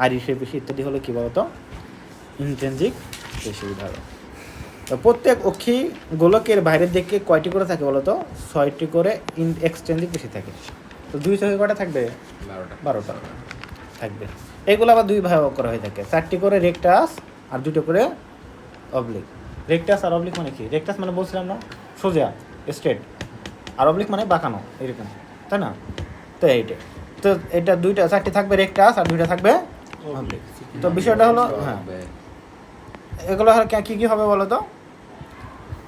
আইরিশের পেশি ইত্যাদি হলো কি বলতো? ইন্ট্রিনজিক পেশি উদাহরণ। তো প্রত্যেক অক্ষি গোলকের বাইরের দিকে কয়টি করে থাকে বলতো? 6টি করে এক্সট্রিনজিক পেশি থাকে। তো দুই চোখে কয়টা থাকবে? 12টা থাকবে। এগুলো আবার দুই ভাগ করা হয়ে থাকে, 4টি করে রেকটাস আর 2টো করে অবলিক। রেকটাস আর অবলিক মানে কি? রেকটাস মানে বলছিলাম না সোজা স্ট্রেট, আর অবলিক মানে বাঁকানো এরকম, তাই না? তো এইটা, তো এটা দুইটা চারটি থাকবে রেক্টাস আর দুইটা থাকবে অবলিক। তো বিষয়টা হলো হ্যাঁ, এগুলো কি কি হবে বলো তো?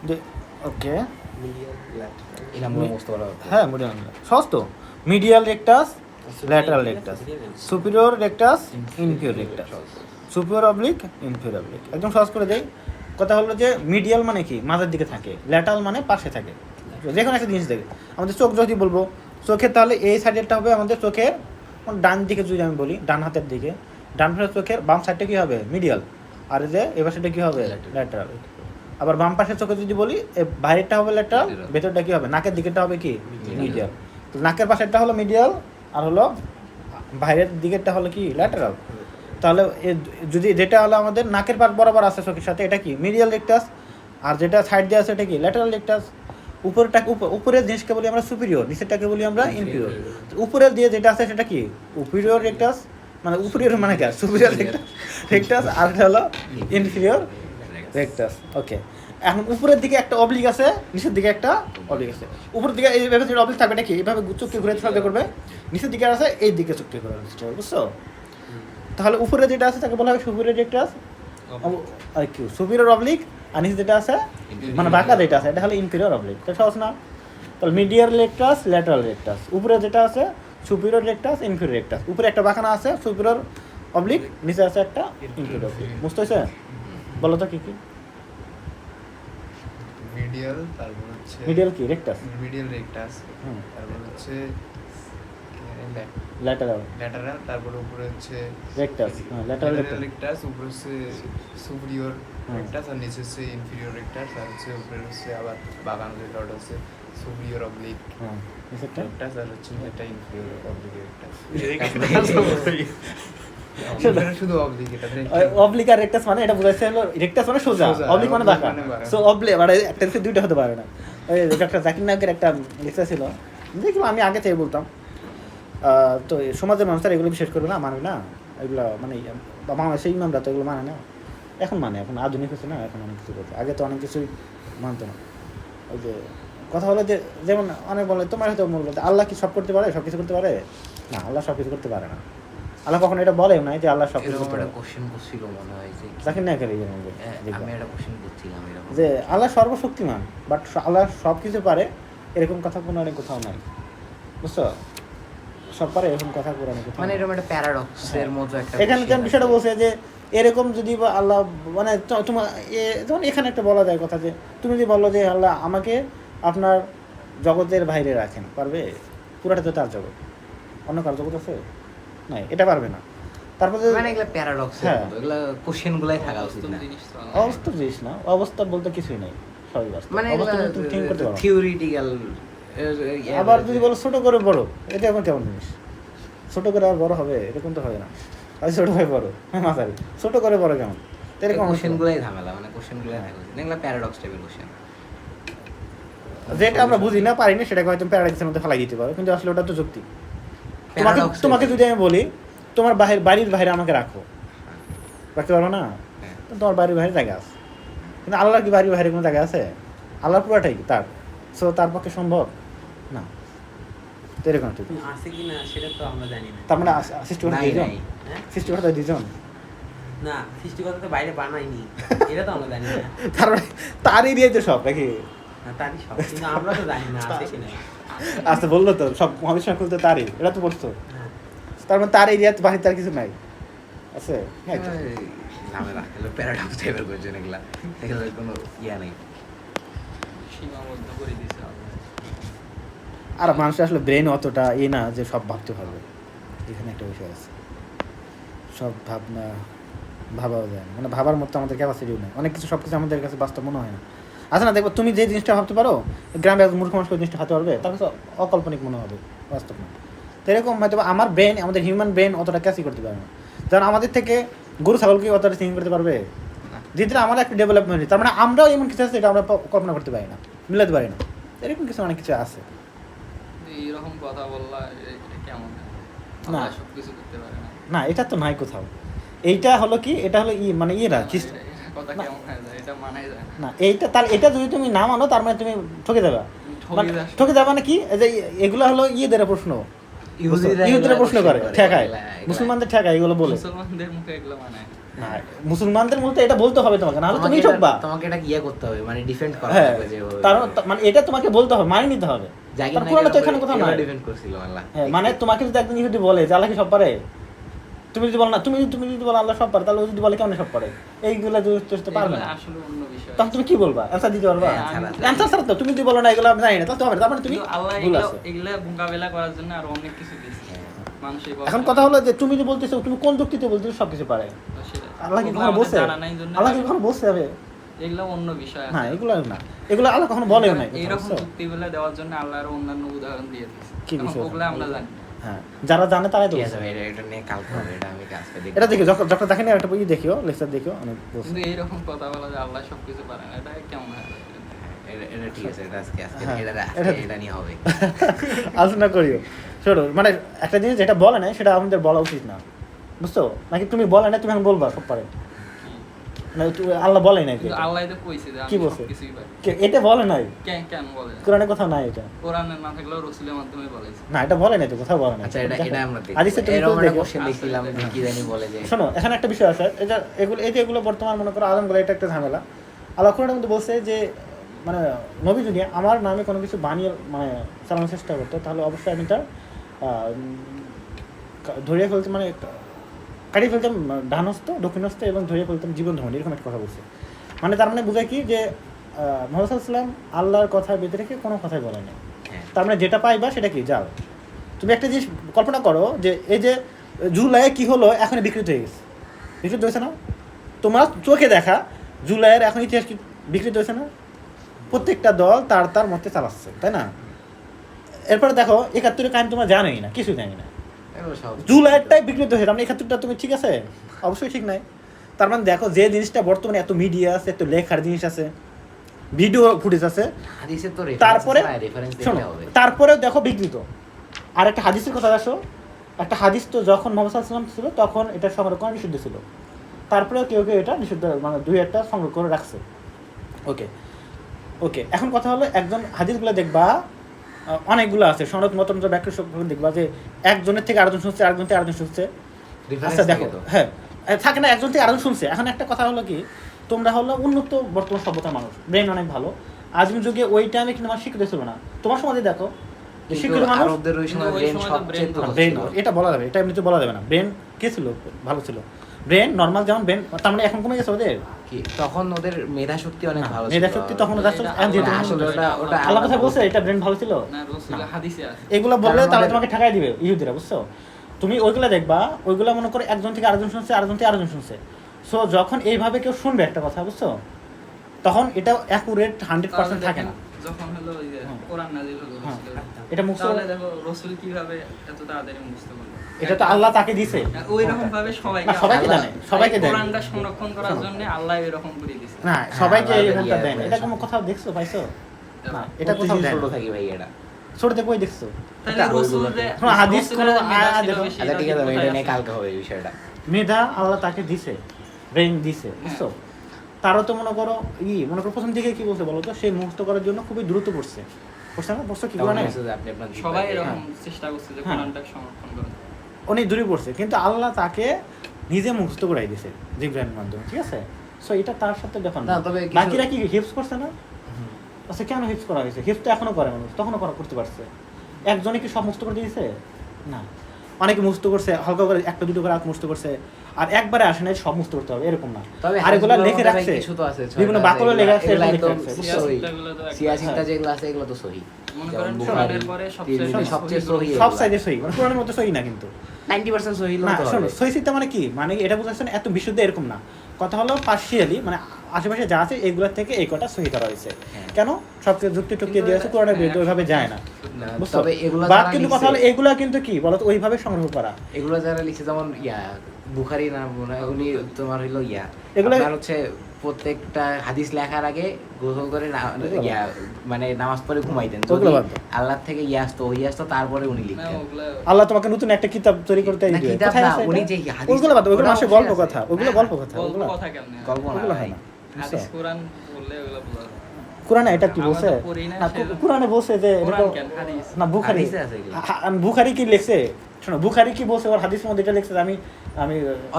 যে ওকে এটা মনে বুঝতে পারো। হ্যাঁ, মিডিয়াল সহজ তো। Medial rectus, lateral rectus, superior rectus, inferior rectus, superior oblique, inferior oblique. একদম সহজ করে দেই। কথা হলো যে মিডিয়াল মানে কি মাঝের দিকে থাকে, ল্যাটারাল মানে পাশে থাকে। যে কোনো একটা জিনিস দেখে আমাদের চোখ যদি বলবো চোখের, তাহলে এই সাইডেরটা হবে আমাদের চোখের ডান দিকে, যদি আমি বলি ডান হাতের দিকে, ডান হাতের চোখের বাম সাইডটা কী হবে মিডিয়াল, আর যে এ পাশেটা কী হবে ল্যাটারাল। আবার বাম পাশের চোখে যদি বলি বাইরেরটা হবে ল্যাটারাল, ভেতরটা কী হবে নাকের দিকেরটা হবে কি মিডিয়াল। তো নাকের পাশেরটা হলো মিডিয়াল আর হলো বাইরের দিকেরটা হলো কি ল্যাটারাল। তাহলে যদি যেটা হলো আমাদের নাকের পাশ বরাবর আছে চোখের সাথে, এটা কি মিডিয়াল রেক্টাস, আর যেটা সাইড দিয়ে আছে এটা কি ল্যাটারাল রেক্টাস। উপরের জিনিসকে বলি আমরা সুপিরিয়র, নিচেরটাকে বলি আমরা ইনফিরিয়র। উপরের দিয়ে যেটা আছে সেটা কি উপরিয়র রেক্টাস, মানে উপরিয়র মানে কি সুপিরিয়র রেক্টাস, আর এটা হলো ইনফিরিয়র রেক্টাস। ওকে, এখন উপরের দিকে একটা অবলিক আছে, নিচের দিকে একটা অবলিক আছে। উপরের দিকে এইভাবে যেটা অবলিক থাকবে এটা কি এইভাবে চোখকে ঘুরে সাহায্য করবে, নিচের দিকে আছে এই দিকে চোখকে ঘুরে চেষ্টা করবে, বুঝছো? তাহলে উপরে যেটা আছে তাকে বলা হয় সুপিরিয়র রেক্টাস আর কি সুপিরিয়র অবলিক, আর নিচে যেটা আছে মানে বাঁকা যেটা আছে এটা হলো ইনফিরিয়র অবলিক। এটা সহজ না? তাহলে মিডিয়াল রেক্টাস, ল্যাটারাল রেক্টাস, উপরে যেটা আছে সুপিরিয়র রেক্টাস, ইনফিরিয়র রেক্টাস, উপরে একটা বাঁকানা আছে সুপিরিয়র অবলিক, নিচে আছে একটা ইনফিরিয়র অবলিক। বুঝতে হয়েছে? বলো তো কি কি? মিডিয়াল, তারপর হচ্ছে মিডিয়াল কি রেক্টাস, মিডিয়াল রেক্টাস, হুম, তারপর হচ্ছে ল্যাটারাল ল্যাটারাল, তারপর উপরে হচ্ছে রেক্টাস, হ্যাঁ ল্যাটারাল ল্যাটারাল রেক্টাস, রেক্টাস, উপরে হচ্ছে সুপিরিয়র হুম। রেক্টাস, আর নিচে হচ্ছে ইনফিরিয়র রেক্টাস, আর হচ্ছে উপরে হচ্ছে আবার বাগান যেটা ওটা হচ্ছে সুপিরিয়র অবলিক হ্যাঁ নিচেরটা রেক্টাস, আর হচ্ছে এটা ইনফিরিয়র অবলিক রেক্টাস। শুধু অবলিক, এটা অবলিক আর রেক্টাস মানে এটা বোঝাচ্ছে হলো রেক্টাস মানে সোজা, সোজা, অবলিক মানে বাঁকা। মানে বাঁকা। সো অবলিক মানে একটা থেকে দুইটা হতে পারে না। ওই ডক্টর জাকির নায়কের একটা লেকচার ছিল, দেখলাম আমি আগে থেকে বলতাম। তো সমাজের মানুষরা এগুলো বিশ্বাস করবে না, মানবে না এগুলো, মানে বাংলাদেশের ইমামরা তো এগুলো মানে না। এখন মানে এখন আধুনিক হচ্ছে না, এখন অনেক কিছু করছে, আগে তো অনেক কিছুই মানতো না। ওই যে কথা হলো যে যেমন অনেক বলে তোমার হয়তো মনে বলতে আল্লাহ কি সব করতে পারে, সব কিছু করতে পারে না, আল্লাহ সব কিছু করতে পারে না। আল্লাহ কখনো এটা বলেও নাই যে আল্লাহ সব কিছু এরকম করতে একটা পারে। কোশ্চেন করছিল মনে হয় যে জাকির নায়কের এই আমি একটা কোশ্চেন করছিলাম এরকম যে আল্লাহ সর্বশক্তিমান বাট আল্লাহ সব কিছু পারে এরকম কথা কোনো অনেক কোথাও নাই, বুঝছো? সব পারে এরকম কথা কোরআনে কোথাও মানে নাই। এরকম একটা প্যারাডক্সের মতো একটা এখানে question যেমন বিষয়টা আছে। বলছে যে এরকম যদি বা আল্লাহ মানে তোমার যেমন এখানে একটা বলা যায় কথা যে তুমি যদি বলো যে আল্লাহ আমাকে আপনার জগতের বাইরে রাখেন, পারবে? পুরাটা তো তার জগৎ, অন্য কার জগৎ আছে? নাই, এটা পারবে না। তারপরে মানে এগুলা প্যারাডক্সের হ্যাঁ। মতো, এগুলা কোশ্চেনগুলাই থাকা উচিত না। অবাস্তব জিনিস না, অবস্থা বলতে কিছুই নাই, সবই বাস্তব। মানে অবাস্তব জিনিস তুমি ঠিক করতে পারো না। থিওরিটিক্যাল। আবার যদি বলো ছোট করে বড়, এটা এখন কেমন জিনিস? ছোট করে আর বড় হবে? এরকম তো হবে না। আর ছোট হয়ে বড় মাথায় ছোট করে বড় কেমন? তো এরকম কোশ্চেনগুলাই ঝামেলা, মানে কোশ্চেনগুলাই থাকা উচিত না, এগুলা প্যারাডক্স টাইপের কোশ্চেন। যেটা আমরা বুঝি না পারি না সেটাকে হয়তো প্যারাডক্সের মধ্যে ফেলাই দিতে পারো, কিন্তু আসলে ওটা তো যুক্তি। তোমাকে যদি আমি বলি তোমার বাড়ির বাইরে আমাকে রাখো, রাখতে পারবো না? হ্যাঁ। তো তোমার বাড়ির বাইরে জায়গা আছে, কিন্তু আল্লাহর কি বাড়ির বাইরে কোনো জায়গা আছে? আল্লাহর পুরাটাই তার, সো তার পক্ষে সম্ভব না। তো এরকম ঠিক আছে কি না সেটা তো আমরা জানি না। তার মানে সৃষ্টিকর্তা নাই, দুজন, নাই। হ্যাঁ? সৃষ্টিকর্তা দুজন, না, সৃষ্টিকর্তা তো বাইরে বানায়নি, এটা তো আমরা জানি না। তার মানে তার এরিয়ায় তো সব নাকি? না, তারই সব, কিন্তু আমরা তো জানি না আছে কি না। আচ্ছা বললো তো সব মহাবিশ্ব খুলতে তারই, এটা তো বলছো। হ্যাঁ। তার মানে তার এরিয়াতে বাড়িতে তার কিছু নাই আছে? নাই তো। ঝামেলা, এগুলো প্যারাডক্স টাইপের কোশ্চেন, এগুলা এগুলোর কোনো ইয়া নেই। সীমাবদ্ধ করে দিয়েছে আল্লাহ। আর মানুষের আসলে ব্রেন অতটা না যে সব ভাবতে পারবে, এখানে একটা বিষয় আছে। সব ভাবনা ভাবাও যায় না, মানে ভাবার মতো আমাদের ক্যাপাসিটিও নেই, অনেক কিছু সব কিছু আমাদের কাছে বাস্তব মনে হয় না। আচ্ছা না, দেখবো তুমি যে জিনিসটা ভাবতে পারো গ্রামে একজন মূর্খ মানুষ ওই জিনিসটা ভাবতে পারবে, তার কাছে অকল্পনিক মনে হবে, বাস্তব না। তো এরকম হয়তো আমার ব্রেন, আমাদের হিউম্যান ব্রেন অতটা ক্যাচই করতে পারে না। যেমন আমাদের থেকে গরু ছাগলকে অতটা থিঙ্ক করতে পারবে, যেটা আমাদের একটা ডেভেলপমেন্ট, তার মানে আমরাও এমন কিছু আছে যেটা আমরা কল্পনা করতে পারি না, মিলাতে পারি না। এরকম কিছু অনেক কিছু আছে। এইরকম কথা বললা এটা কেমন? না। সব কিছু করতে পারে না। না, এটা তো নাই কোথাও। এইটা হলো কি, এটা হলো মানে ইয়েরা এটা কথা না। কেমন হয়ে যায়? এটা মানাই যায় না। না এইটা, তার এটা যদি তুমি না মানো তার মানে তুমি ঠকে যাবে। মানে ঠকে যাবে মানে কি এই যে এগুলো হলো ইয়েদের প্রশ্ন, ইহুদিরা প্রশ্ন করে ঠেকায়, মুসলমানদের ঠেকায় এগুলো বলে। মুসলমানদের মুখে এগুলো মানে হ্যাঁ, মুসলমানদের মধ্যে এটা বলতে হবে তোমাকে, নাহলে তুমি ঠকবা। তোমাকে এটা ইয়ে করতে হবে, মানে ডিফেন্ড করা হ্যাঁ, হবে যে মানে এটা তোমাকে বলতে হবে, মানে নিতে হবে। জাকির তার পুরানো তো এখানে কোথাও নাই। ডিফেন্ড করছিল আল্লাহ। হ্যাঁ, মানে তোমাকে যদি একজন ইহুদি বলে যে আল্লাহ কি সব পারে, তুমি যদি বলো না, তুমি যদি বলো আল্লাহ সব পারে, তাহলে ও যদি বলে কেমন সব পারে, এইগুলা তো পারবে না। আসলে অন্য বিষয়। তখন তুমি কি বলবা? অ্যান্সার দিতে পারবা? হ্যাঁ, অ্যান্সার ছাড়া তো তুমি যদি বলো না এগুলো আমি জানি না, তাহলে তো হবে না। তার মানে তুমি কিন্তু আল্লাহ ভুল আছে। এগুলা মোকাবেলা করার জন্য আর অনেক কিছু দিয়েছে মানুষের। এখন কথা হলো যে তুমি যে বলতেছো, তুমি কোন যুক্তিতে বলতেছো সবকিছু পারে? আল্লাহ কি কখনো বলছে? আল্লাহ কি কখনো বলছে হবে? এগুলো অন্য বিষয়। না, এগুলো না, এগুলো আল্লাহ কখনো বলেও নাই। এইরকম যুক্তিগুলো দেওয়ার জন্য আল্লাহর অন্যান্য উদাহরণ দিয়ে দিয়েছে। কি বিষয়? ওগুলো আমরা জানি। হ্যাঁ, যারা জানে তারাই তো ঠিক বলছে। আছে ভাই, এটা নিয়ে কালকে হবে, এটা আমি আজকে দেখব। এটা দেখো, যখন দেখেনি একটা বই দেখিও, লেকচার দেখিও, অনেক বলছে। কিন্তু এইরকম কথা বলা যে আল্লাহ সবকিছু পারে না, এটা কেমন হয়? এটা ঠিক আছে, এটা আজকে হ্যাঁ, এটা নিয়ে হবে। আলোচনা করিও। শোনো, মানে একটা জিনিস যেটা বলে নাই সেটা আমাদের বলা উচিত না, বুঝছো? নাকি তুমি বলে না, তুমি এখন বলবা সব পারে, মানে আল্লাহ বলে নাই। কিন্তু আল্লাহ তো কইছে যে কি আমি বলছে? সবকিছুই পারি। এটা বলে নাই, কেন বলে? কোরআনে কোথাও নাই এটা। কোরআনে না থাকলেও রাসূলের মাধ্যমে বলেছে। না, এটা বলে নাই তো, কোথাও বলে নাই। আচ্ছা, এটা আমরা দেখব। হাদিসে তুমি এরকম একটা দেখো। কোশ্চেন দেখছিলাম যে কি জানি বলে যে, শোনো, এখানে একটা বিষয় আছে, এটা এগুলো এই যে এগুলো বর্তমান মনে করো আলমগুলো, এটা একটা ঝামেলা। আল্লাহ কোরআনের মধ্যে বলছে যে মানে নবী যদি আমার নামে কোনো কিছু বানিয়ে মানে চালানোর চেষ্টা করতো, তাহলে অবশ্যই আমি তার ধরিয়ে ফেলতে, মানে কাটিয়ে ফেলতাম ডান হস্ত, দক্ষিণ হস্ত, এবং ধরিয়ে ফেলতাম জীবন ধ্বনি, এরকম একটা কথা বলছে। মানে তার মানে বোঝায় কি যে মুহাম্মদ সাল্লাল্লাহু আলাইহি ওয়াসাল্লাম আল্লাহর কথা বেঁধে রেখে কোনো কথাই বলে না। তার মানে যেটা পাইবা সেটা কি যাও। তুমি একটা জিনিস কল্পনা করো যে এই যে জুলাইয়ে কি হলো, এখন বিকৃত হয়ে গেছে, বিকৃত হয়েছে না? তোমার চোখে দেখা জুলাইয়ের এখন ইতিহাস কি বিকৃত হয়েছে না? প্রত্যেকটা দল তার তার মতে চালাচ্ছে, তাই না? এরপরে দেখো ৭১-এর কাহিনী তোমরা জানোই না, কিছু জানি না। জুলাইয়েরটাই বিকৃত হয়েছে, তার মানে ৭১টা তুমি ঠিক আছে? অবশ্যই ঠিক নাই। তার মানে দেখো যে জিনিসটা বর্তমানে এত মিডিয়া আছে, এত লেখার জিনিস আছে, ভিডিও ফুটেজ আছে, হাদিসে তো তারপরে রেফারেন্স শোনো, দিতে হবে। তারপরেও দেখো বিকৃত। আর একটা হাদিসের কথা আসো, একটা হাদিস তো যখন মুহাম্মদ সাল্লাল্লাহু আলাইহি ওয়াসাল্লাম ছিল তখন এটা সংগ্রহ করা নিষিদ্ধ ছিল, তারপরেও কেউ কেউ এটা নিষিদ্ধ, মানে দুই একটা সংগ্রহ করে রাখছে। ওকে ওকে, এখন কথা হলো একজন হাদিসগুলো দেখবা অনেকগুলো আছে, সনদ মতন ব্যাখ্যা সব দেখবা যে একজনের থেকে আরেকজন শুনছে, আরেকজন থেকে আরেকজন শুনছে। আচ্ছা দেখো, হ্যাঁ থাকে না, একজন থেকে আরেকজন শুনছে। এখন একটা কথা হলো কি, তোমরা হলো উন্নত বর্তমান সভ্যতার মানুষ, ব্রেন অনেক ভালো। আজকের যুগে ওই টাইমে কিন্তু আমার শিক্ষিত ছিল না। তোমার সমাজে দেখো যে শিক্ষিত মানুষ, আরবদের ওই সময় ব্রেন সবচেয়ে ব্রেন এটা বলা যাবে, এটা এমনিতে বলা যাবে না। ব্রেন কে ছিল ভালো ছিল, ব্রেন নর্মাল যেমন ব্রেন, তার মানে এখন কমে গেছে ওদের কি, তখন ওদের মেধা শক্তি অনেক ভালো ছিল। মেধা শক্তি তখন ওদের আসলে ওটা আল্লাহ কথা বলছে এটা ব্রেন ভালো ছিল না, রাসূল হাদিসে আছে। এগুলো বললে তাহলে তোমাকে ঠেকাই দিবে ইহুদিরা, বুঝছো? তুমি ওইগুলো দেখবা, ওইগুলো মনে করে একজন থেকে আরেকজন শুনছে, আরেকজন থেকে আরেকজন শুনছে। সো যখন এইভাবে কেউ শুনবে একটা কথা, বুঝছো, তখন এটা অ্যাকুরেট 100% থাকে না। যখন হলো ওই যে কোরআন নাযিল হলো রাসূলের, এটা মুখস্থ, তাহলে দেখো রাসূল কিভাবে এত তাড়াতাড়ি মুখস্থ করলো। এটা তো আল্লাহ তাকে দিছে, ওই রকম ভাবে না সবাইকে জানে, সবাইকে দেয় কোরআনটা সংরক্ষণ করার জন্য আল্লাহ এরকম করে দিয়েছে। না, সবাইকে আল্লাহ এরকমটা ইয়ে দেয় না। করে। এটা কোনো কোথাও দেখছো পাইছো? না, এটা এটা কোথাও দেয় ছোট না। থাকি ভাই, এটা ছোটতে কই দেখছো? তাহলে রাসূল যে শোনো, হাদিস কোনো আয়াত দেখো। আচ্ছা ঠিক আছে, এটা নিয়ে কালকে হবে এই বিষয়টা। মেধা আল্লাহ তাকে দিছে, ব্রেন দিছে, বুঝছো? তারও তো মনে করো মনে করো প্রথম দিকে কি বলছে বলো তো, সেই মুক্ত করার জন্য খুবই দ্রুত পড়ছে, পড়ছে না? পড়ছে কি করে না? আপনি আপনার সবাই এরকম চেষ্টা করছে যে হ্যাঁ। কোরআনটা সংরক্ষণ করা। অনেক দূরে পড়ছে, কিন্তু আল্লাহ তাকে নিজে মুখস্থ করাই দিয়েছে জিবরাইলের মাধ্যমে, ঠিক আছে? সো এটা তার সাথে ব্যাপার না। না, তবে কিছু- বাকিরা কি হিফজ করছে না? আচ্ছা, কেন হিফজ করা হয়েছে? হিফজ তো এখনো করে মানুষ, তখনও করতে পারছে। একজনে কি সব মুখস্থ করে দিয়েছে? না, অনেকে মুখস্থ করছে, হালকা করে একটা দুটো করে মুখস্থ করছে, আর একবারে আসে না সব মুখস্থ করতে হবে, এরকম না। তবে আর এগুলা হাদিসগুলোর লিখে মধ্যে রাখছে, কিছু তো আছে, বিভিন্ন বাকলে লেখা আছে, এগুলা লিখে একদম রাখছে, বুঝছো? সিয়াসিত্তাগুলো তো একদম- সিয়াসিত্তা যেগুলো আছে এগুলো তো সহি। মনে করেন যেমন কোরআনের বুখারী, পরে তিরমিজি, সবচেয়ে সহি সব সাইডে সহি, মানে কোরআনের মতো সহি না, কিন্তু 90% সহি না। হতে শোনো, হবে। সহিষ্ণুতা মানে কি, মানে এটা বুঝাচ্ছেন এত বিশুদ্ধ এরকম না। কথা হলো পার্শিয়ালি, মানে আশেপাশে যা আছে এগুলোর থেকে এই কটা সহি করা হয়েছে। হ্যাঁ। কেন? সবচেয়ে যুক্তি টুক্তি দিয়ে আছে, কোরআনের বিরুদ্ধে ওইভাবে যায় না, না, বুঝছো? তবে এগুলো বাট যারা কিন্তু কথা হলো লিখছে- এগুলা কিন্তু কি বলতো, ওইভাবে সংগ্রহ করা। এগুলো যারা লিখছে যেমন বুখারী না মনে হয় উনি তোমার হইলো এগুলো- আপনার হচ্ছে প্রত্যেকটা হাদিস লেখার আগে গোসল করে মানে নামাজ পড়ে ঘুমাইতেন, যদি ওগুলো বাদ দাও। আল্লাহ থেকে আসতো ওই আসতো তারপরে উনি না, লিখতেন। ওগুলা- আল্লাহ তোমাকে নতুন একটা কিতাব তৈরি করতে না, দিবে, কিতাব কোথায় না, আছে উনি এটা? যে হাদিস- ওইগুলো বাদ দাও, ওইগুলো ওটা মাসে অবশ্যই গল্প আছে। কথা, ওইগুলো না, গল্প কথা, গল্প ওইগুলো কথা কেমনে? গল্প না ওইগুলো ভাই। হয় না, বুঝছো? হাদিস কোরআন বললে ওগুলো বোঝা যায়। কোরআনে এটা কি আমরা বলছে তো পড়ি না, না সেজন্য। কোরআনে বলছে যে কোরআন এরকম- কেন, হাদিস। না বুখারি হাদিসে আছে এগুলো। বুখারি কি লিখছে শোনো বুখারি কি বলছে ওর হাদিসের মধ্যে এটা লিখছে যে আমি আমি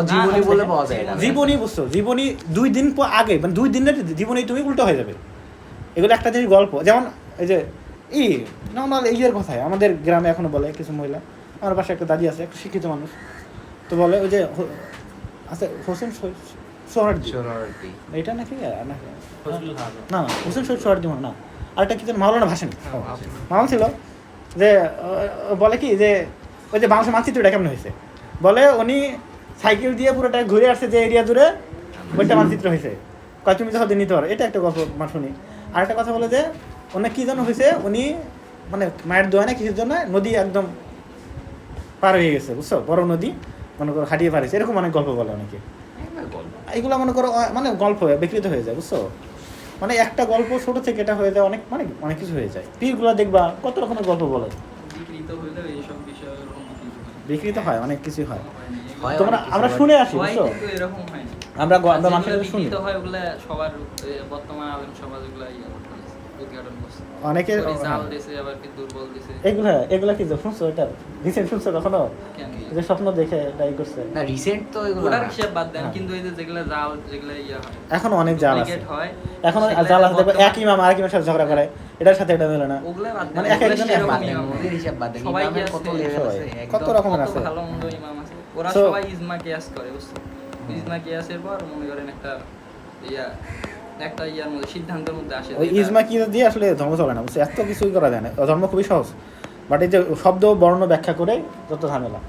জীবনী বলে পাওয়া যায় না। জীবনী বুঝছো জীবনী 2 দিন পর আগে মানে 2 দিনের জীবনী তুমি উল্টো হয়ে যাবে এগুলো একটা জিনিস গল্প যেমন এই যে নর্মাল ইয়ের কথায় আমাদের গ্রামে এখনো বলে কিছু মহিলা আমার পাশে একটা দাদি আছে একটা শিক্ষিত মানুষ তো বলে ওই যে আছে হোসেন সোহরার্দি শরণার্থী। এটা নাকি নাকি ফজলুল হক। না হোসেন সোহরার্দি না আরেকটা কি যেন মাওলানা ভাসানী মামা ছিল যে বলে কি যে ওই যে বাংলাদেশের মানচিত্রটা কেমন হয়েছে বলে উনি সাইকেল দিয়ে পুরোটা ঘুরে আসছে যে এরিয়া জুড়ে ওইটা মানচিত্র হয়েছে কয় তুমি যখন নিতে পারো এটা একটা গল্প মানে শুনি আর একটা কথা বলে যে ওনার কী যেন হয়েছে উনি মানে মায়ের দোয়া না কিছুর জন্য নদী একদম পার হয়ে গেছে বুঝছো বড় নদী মনে করো হারিয়ে পারেছে এরকম অনেক গল্প বলে অনেকে এইগুলো মনে করো মানে গল্প বিকৃত হয়ে যায় বুঝছো মানে একটা গল্প ছোট থেকে এটা হয়ে যায় অনেক মানে অনেক কিছু হয়ে যায় পীরগুলো দেখবা কত রকমের গল্প বলে বিকৃত হইলেও এইসব বিষয় ওরকম বিকৃত হয় অনেক কিছু হয় হয় তোমরা অনেক কিছু আমরা হয়। শুনে আসি হয় বুঝছো কিন্তু এরকম হয় না। আমরা আর আমরা যেগুলো মানুষের কাছে শুনি বিকৃত হয় ওগুলা সবার বর্তমান আলেম সমাজ ওগুলা উদ্ঘাটন করছে। অনেকে ওই জাল দিছে আবার কি দুর্বল দিছে। এগুলা কি শুনছো এটা রিসেন্ট শুনছো কখনো কেন? যে স্বপ্ন দেখে এটাই করছে না রিসেন্ট তো এগুলো ওটার না। হিসাব বাদ দেন হ্যাঁ। কিন্তু এই যে যেগুলা জাল যেগুলা হয় এখনো অনেক জাল আছে duplicate হয় এখন সেগুলা জাল আছে দেখো বর্তমান- এক ইমাম আর এক ইমামের সাথে ঝগড়া করে এটার সাথে এটা মেলে না ওগুলা বাদ দেন, মানে এক ওগুলা একজনের সেরকম বাদ দেন, ইমাম ওদের হয়। হিসাব বাদ দেন। সবাই ইমামের কি কত আছে? level সবাই। আছে, কত একদম। রকমের কত আছে ভালো মন্দ ইমাম আছে ওরা So- সবাই ইজমা কিয়াস করে বুঝছো ইজমা কিয়াসের পর মনে করেন একটা ইয়ার মধ্যে সিদ্ধান্তের মধ্যে আসে ওই যে এটা- ইজমা কি দিয়ে আসলে ধর্ম চলে না বুঝছো এত কিছুই করা যায় না ধর্ম খুবই সহজ বাট এই যে শব্দ বর্ণ ব্যাখ্যা করে যত ঝামেলা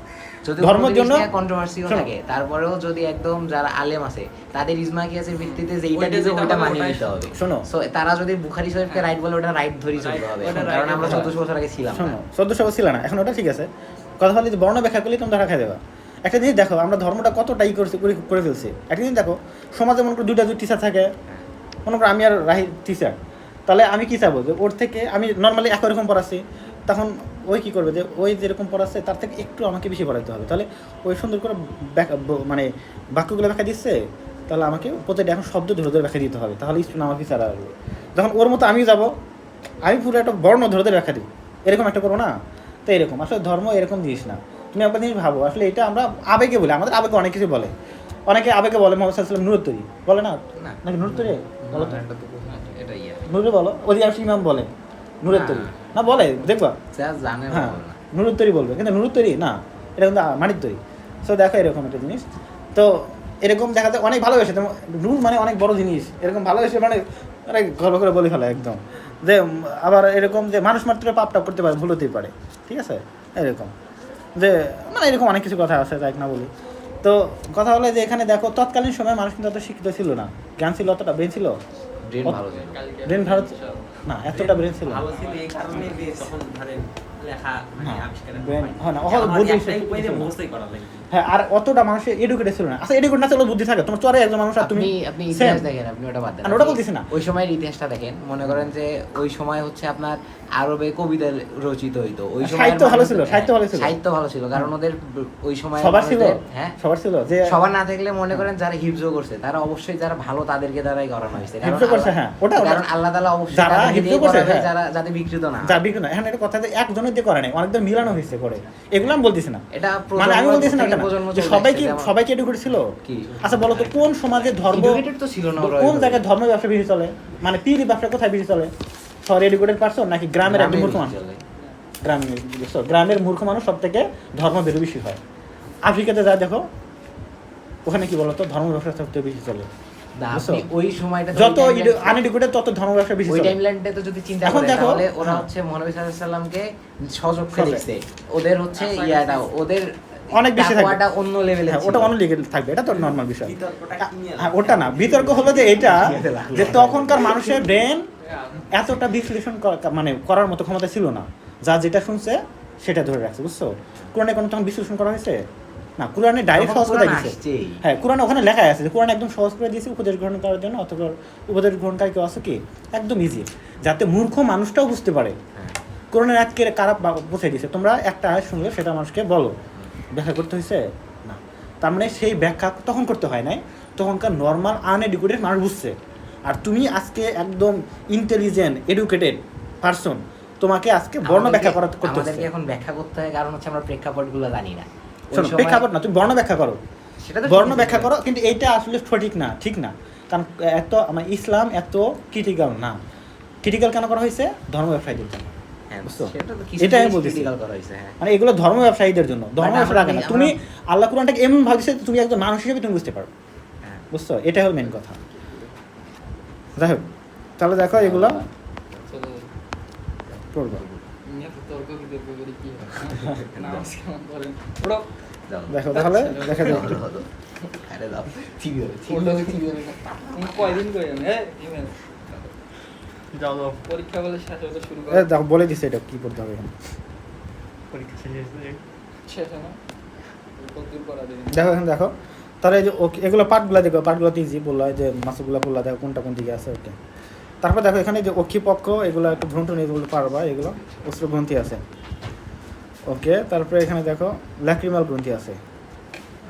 যদি ধর্মের জন্য কন্ট্রোভার্সিও শোনো। থাকে তারপরেও যদি একদম যারা আলেম আছে তাদের ইজমা কিয়াসের ভিত্তিতে যেইটা ওইটা দিবে যেটা ওটা হবে মানিয়ে ওটাই নিতে হবে শোনো। সো তারা যদি বুখারী শরীফকে রাইট বলে ওটা রাইট ধরেই চলতে হবে ওটা কারণ right আমরা হবে। 1400 বছর আগে ছিলাম শোনো না 1400 বছর ছিল না এখন ওটা ঠিক আছে কথা হলে যে বর্ণ ব্যাখ্যা করলে তুমি ধরা খাই দেবা একটা জিনিস দেখো আমরা ধর্মটা কতটাই করে ফেলছি একটা জিনিস দেখো সমাজে মনে করো দুইটা টিচার থাকে মনে করো আমি আর রাহি টিচার তাহলে আমি কি চাবো যে ওর থেকে আমি নর্মালি একই রকম পড়াচ্ছি তখন ওই কী করবে যে ওই যেরকম পড়াচ্ছে তার থেকে একটু আমাকে বেশি পড়াতে হবে তাহলে ওই সুন্দর করে মানে বাক্যগুলো ব্যাখ্যা দিচ্ছে তাহলে আমাকে প্রতিটা এখন শব্দ ধরে ধরে ব্যাখ্যা দিতে হবে তাহলে স্টুডেন্ট আমার পিছাড়া আসবে যখন ওর মতো আমি যাব আমি পুরো একটা বর্ণ ধরে ধরে ব্যাখ্যা দিই এরকম একটা করবো না তো এরকম আসলে ধর্ম এরকম জিনিস না তুমি একটা জিনিস ভাবো আসলে এটা আমরা আবেগে বলি আমাদের আবেগে অনেক কিছু বলে অনেকে আবেগে বলে মোহাম্মদ সাল্লাল্লাহু নুরুত তৈরি বলে না না। নাকি নুরুত তৈরি বলো তো এটা ইয়া নুরে বলো অধিকাংশ ইমাম বলে নুরের তৈরি না বলে দেখবা যা জানে হ্যাঁ বলবো না। নুরুর তৈরি বলবে কিন্তু নুরুর তৈরি না এটা কিন্তু মাটির তৈরি সো দেখো এরকম একটা জিনিস তো এরকম দেখা যায় অনেক ভালোবেসে তো নূর মানে অনেক বড় জিনিস এরকম ভালোবেসে মানে অনেক গর্ব করে বলে ফেলে একদম যে আবার এরকম যে মানুষ মাত্র পাপ টাপ করতে পারে ভুল হতেই পারে ঠিক আছে এরকম যে মানে এরকম অনেক কিছু কথা আছে তাই না বলি তো কথা হলো যে এখানে দেখো তৎকালীন সময় মানুষ কিন্তু এত শিক্ষিত ছিল না জ্ঞান ছিল অতটা ব্রেন ছিল ব্রেন ভালো ছিল কালকে ব্রেন ভারত না এতটা ব্রেন ছিল না ভালো ছিল এই কারণে যে তখন ধরেন লেখা মানে হ্যাঁ, আবিষ্কারের brain, হয়। হয় না, এখন অহল বুদ্ধি একটাই উপায় যে ছিল না। মুখস্থই করা লাগে। হ্যাঁ আর অতটা মানুষের এডুকেটেড ছিল না আচ্ছা এডুকেট না থাকলেও বুদ্ধি থাকে তোমার চরে একজন মানুষ আর তুমি আপনি same। ইতিহাস দেখেন আপনি ওটা বাদ দেন আর ওটা আপনি বলতেছি না। ওই সময়ের ইতিহাসটা দেখেন মনে করেন যে ওই সময় হচ্ছে আপনার আরবে কবিতা রচিত হইতো ওই সময় সাহিত্য ভালো ছিল, সাহিত্য ভালো ছিল। সাহিত্য ভালো ছিল কারণ ওদের ওই সময় সবার ছিল হ্যাঁ সবার ছিল যে সবার না থাকলে মনে করেন যারা হিফজ করছে তারা অবশ্যই যারা ভালো তাদেরকে দ্বারাই করানো হয়েছে কারণ হিফজ করছে, হ্যাঁ, ওটা- কারণ আল্লাহ তাআলা অবশ্যই যারা তাদেরকে হিফজ দিয়ে করছে, করাবে হ্যাঁ। যারা যাতে বিকৃত না হয়। যা বিজ্ঞান এখন এটা কথা যে একজনের দিয়ে করে নাই অনেকজন মিলানো হয়েছে করে এগুলো আমি বলতেছি না এটা মানে আমি বলতেছি না থেকে এটা না, প্রজন্ম যে চলে সবাই কি আসছে, যেমন- সবাই কি এডুকেটেড ছিল কি? আচ্ছা বলো তো কোন সমাজে ধর্ম Educated তো ছিল না ওরা কোন ওইভাবে। জায়গায় ধর্ম ব্যবসা বেশি চলে মানে পীর ব্যবসা কোথায় বেশি চলে শহরে এডুকেটেড পারসন নাকি গ্রামের একদম গ্রামে মূর্খ মানুষ চলে। গ্রামের মূর্খ মানুষ সব থেকে ধর্ম বেরো বেশি হয় আফ্রিকাতে যা দেখো ওখানে কি বলতো ধর্ম ব্যবসা সবচেয়ে বেশি চলে না, বুঝছো? আপনি ওই সময়টা যত আনএডুকেটেড তত ধর্ম ব্যবসা বেশি ওই চলে টাইমলাইনটা তো যদি চিন্তা এখন করে দেখো, তাহলে ওরা হ্যাঁ। হচ্ছে মহানবী সাল্লাল্লাহু আলাইহি সাল্লামকে সচক্ষে সবে। দেখছে ওদের হচ্ছে আচ্ছা, ইয়াটা ওদের অনেক বেশি থাকবে। তাকওয়াটা অন্য লেভেলে হ্যাঁ, ওটা অন্য লিগে থাকবে এটা তো নর্মাল বিষয় বিতর্কটা কি নিয়ে হ্যাঁ, ওটা না বিতর্ক হলো যে এটা যে তখনকার মানুষের ব্রেন এতটা বিশ্লেষণ মানে করার মতো ক্ষমতা ছিল না যা যেটা শুনছে সেটা ধরে রাখছে বুঝছো কোরআনে কোনো তখন বিশ্লেষণ করা হয়েছে না কোরআনে ডাইরেক্ট তখন সহজ করে কোরআন দিয়েছে আসছেই। হ্যাঁ কোরআনে ওখানে লেখা আছে যে কোরআন একদম সহজ করে দিয়েছে উপদেশ গ্রহণ করার জন্য অথবা উপদেশ গ্রহণকারী কেউ আছে কি একদম ইজি যাতে মূর্খ মানুষটাও বুঝতে পারে হ্যাঁ। কোরআনের আজকে কারা বুঝে দিয়েছে তোমরা একটা আয়াত শুনলে সেটা মানুষকে বলো ব্যাখ্যা করতে হয়েছে না তার মানে সেই ব্যাখ্যা তখন করতে হয় নাই তখনকার নর্মাল আনএডুকেটেড মানুষ বুঝছে আর তুমি আজকে একদম ইন্টেলিজেন্ট এডুকেটেড পারসন, তোমাকে আজকে বর্ণ ব্যাখ্যা করতে হচ্ছে। আমাদেরকে এখন ব্যাখ্যা করতে হয়, কারণ হচ্ছে আমরা প্রেক্ষাপটগুলো জানি না। ওই শোনো, সময়- প্রেক্ষাপট না, তুমি বর্ণ ব্যাখ্যা করো, সেটা তো বর্ণ ঠিক ব্যাখ্যা আছে। করো, কিন্তু এইটা আসলে সঠিক না, ঠিক না। কারণ এত আমার ইসলাম এত ক্রিটিক্যাল না। ক্রিটিক্যাল কেন করা হয়েছে? ধর্ম ব্যবসায়ীদের জন্য। হ্যাঁ, বুঝছো? সেটা তো এটা আমি কিছু বলতেছি। critical করা হয়েছে, হ্যাঁ। মানে এগুলো ধর্ম ব্যবসায়ীদের জন্য, ধর্ম But ব্যবসা আমরা- রাখে না। আমরা- তুমি আল্লাহ কোরআনটাকে এমন ভাবছে তুমি একজন মানুষ হিসেবে তুমি বুঝতে পারো, হ্যাঁ। বুঝছো? এটাই হলো মেন কথা। যাই হোক, তাহলে দেখো এগুলো চলো পড়বো। নিয়ে তো তর্ক বিতর্ক করে কি হয়? নামাজ কেমন করেন? ওরা যাও। দেখো তাহলে দেখা যায় একটু। আরে দাও, ঠিক আছে, ঠিক ওটা আছে। কি জানি না। তুমি কয়দিন করে জানো? ইমেল যাও যাও পরীক্ষা বলে শেষ হতে শুরু করে দেখো বলে দিছে এটা কি করতে হবে এখানে। পরীক্ষা শেষ হয়েছে শেষ হয় না কতদূর করা দেবে দেখো এখানে দেখো, তাহলে এই যে ওকে এগুলো পার্টগুলো দেখো, পার্টগুলো ইজি বললো যে মাসগুলো বললা দেখো কোনটা কোন দিকে আছে। ওকে, তারপর দেখো এখানে যে অক্ষি পক্ষ এগুলো একটু ভ্রন্টন এগুলো পারবা, এগুলো অস্ত্র গ্রন্থি আছে। ওকে, তারপরে এখানে দেখো ল্যাক্রিমাল গ্রন্থি আছে।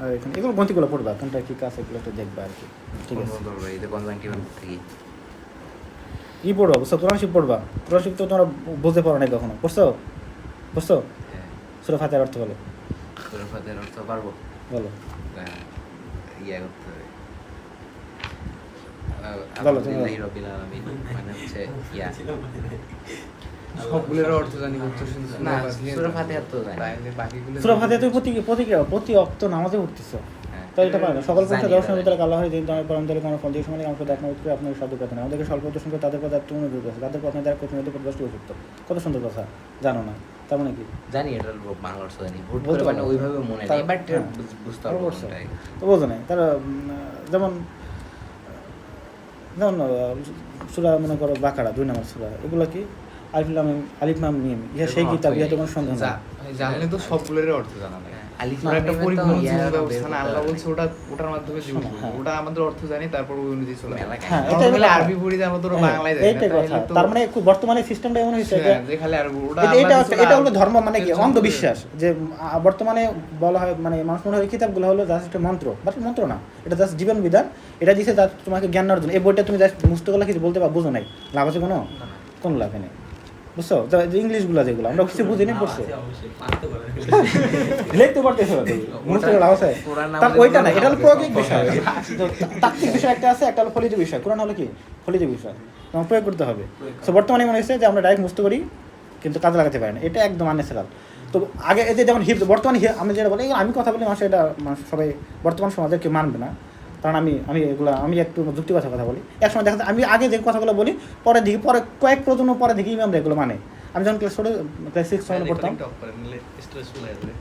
আর এখানে এগুলো গ্রন্থিগুলো পড়বা, কোনটা কি কাজ এগুলো একটু দেখবা আর কি। ঠিক আছে, কোন ধরবে, এই যে conjunctival থেকে। কি পড়বা? বুঝছো? কোরআন শিব পড়বা। কোরআন শিব তো তোমরা বুঝতে পারো না কখনো, পড়ছো? বুঝছো? হ্যাঁ। সূরা ফাতিহার অর্থ বলো, সূরা ফাতিহার অর্থ পারবো? বলো। হ্যাঁ, ইয়া করতে হবে। বলো, তুমি আলহামদুলিল্লাহি রাব্বিল আলামিন, মানে হচ্ছে ইয়া। সবগুলোর অর্থ জানি উত্তর শুনছি না, সূরা ফাতিহার তো জানি। তাইলে বাকিগুলো সূরা ফাতিহা তুমি প্রতি অক্ত নামাজে উঠতেছো, হ্যাঁ। তাই এটা পারে না। সকল পক্ষে জানি, দর্শন জানি। ভিতরে আল্লাহ দিন তোমার পরম দলে কোনো ফল দিয়ে সময় আমাকে দেখা উত্তর আপনার সাধু কথা না, আমাদেরকে স্বল্প দর্শন করে তাদের কথা একটু অনুরোধ আছে, তাদের কথা দ্বারা কোথাও হতে দশটি উপযুক্ত। কত সুন্দর কথা, জানো না? তার মানে কি জানি, এটার বাংলা অর্থ জানি, ভুল বলতে করে মানে পারো। ওইভাবে মনে নেই, তার- বাট হ্যাঁ। বুঝতে তারপর পারবো বলছো। কোনটাই। তো বোঝো নাই তারা যেমন যেমন সূরা মনে করো বাকারা 2 নম্বর সূরা, এগুলো কি আলিফ লাম মিম, ইহা সেই এরকম কিতাব, অর্থই ইহাতে নেই। কোনো সন্দেহ নেই। জানলে তো সবগুলোর অর্থ জানা নাই আলিফ ওরা একটা লাম মিমের তো পরিপূর্ণ ইয়া জীবন বের ব্যবস্থা না, করতে আল্লাহ হবে। বলছে ওটার মাধ্যমে জীবন শোনো, হ্যাঁ। ওটা আমাদের অর্থ জানি, তারপর ওই অনুযায়ী চলে মেলা যায়। হ্যাঁ, কাহিনী। এটাই আমরা খালি কথা। আরবি পড়ি যে আমরা তো হ্যাঁ, বাংলায় জানি না, এইটাই কথা। তাইলে তো- তার মানে বর্তমানে সিস্টেমটা এমন হয়েছে যে হ্যাঁ, যে খালি আর ওটা এটা আল্লাহ হচ্ছে- দিছিল এটা আর- হলো ধর্ম, মানে কি এর জন্য অন্ধবিশ্বাস, যে বর্তমানে বলা হয় মানে মানুষ মনে হয় এই কিতাবগুলো হলো জাস্ট একটা মন্ত্র, বাট মন্ত্র না, এটা জাস্ট জীবন বিধান। এটা দিচ্ছে যা তোমাকে জ্ঞান অর্জন। এই বইটা তুমি জাস্ট মুখস্থ করলে কিছু বলতে পারো, বুঝো নাই, লাভ আছে কোনো? কোন লাভ নেই, বুঝছো? যে ইংলিশগুলো যেগুলো আমরা কিছু বুঝি নি পড়ছে, অবশ্যই পারতে পারে লিখতে পারতেছো না তুমি, মুখস্থ করে লাভ আছে? কোরআন তার আমাদের ওইটা না, এটা হলো আমাদের প্রয়োগিক সব বিষয়। হবে। তো তাত্ত্বিক বিষয় একটা আছে, একটা হলো ফলিত বিষয়। কোরআন হলো কি ফলিত বিষয়, তোমার প্রয়োগ করতে হবে। তো বর্তমানে মনে হচ্ছে যে আমরা ডাইরেক্ট মুখস্থ করি কিন্তু কাজে লাগাতে পারি না, এটা একদম আননেসারাল। তো আগে এতে যেমন হিফজ, বর্তমানে আমি যেটা বলি, আমি কথা বলি মানুষ এটা সবাই বর্তমান সমাজে কেউ মানবে না, কারণ আমি একটু যুক্তিবাচক কথা বলি। এক সময় দেখা যায় আমি আগে যে কথাগুলো বলি পরে কয়েক প্রজন্ম পরে দেখি ইমামরা এগুলো মানে। আমি যখন ক্লাস 6 7 পড়তাম, টপ করে নিলে স্ট্রেসফুল হয়ে যাবে।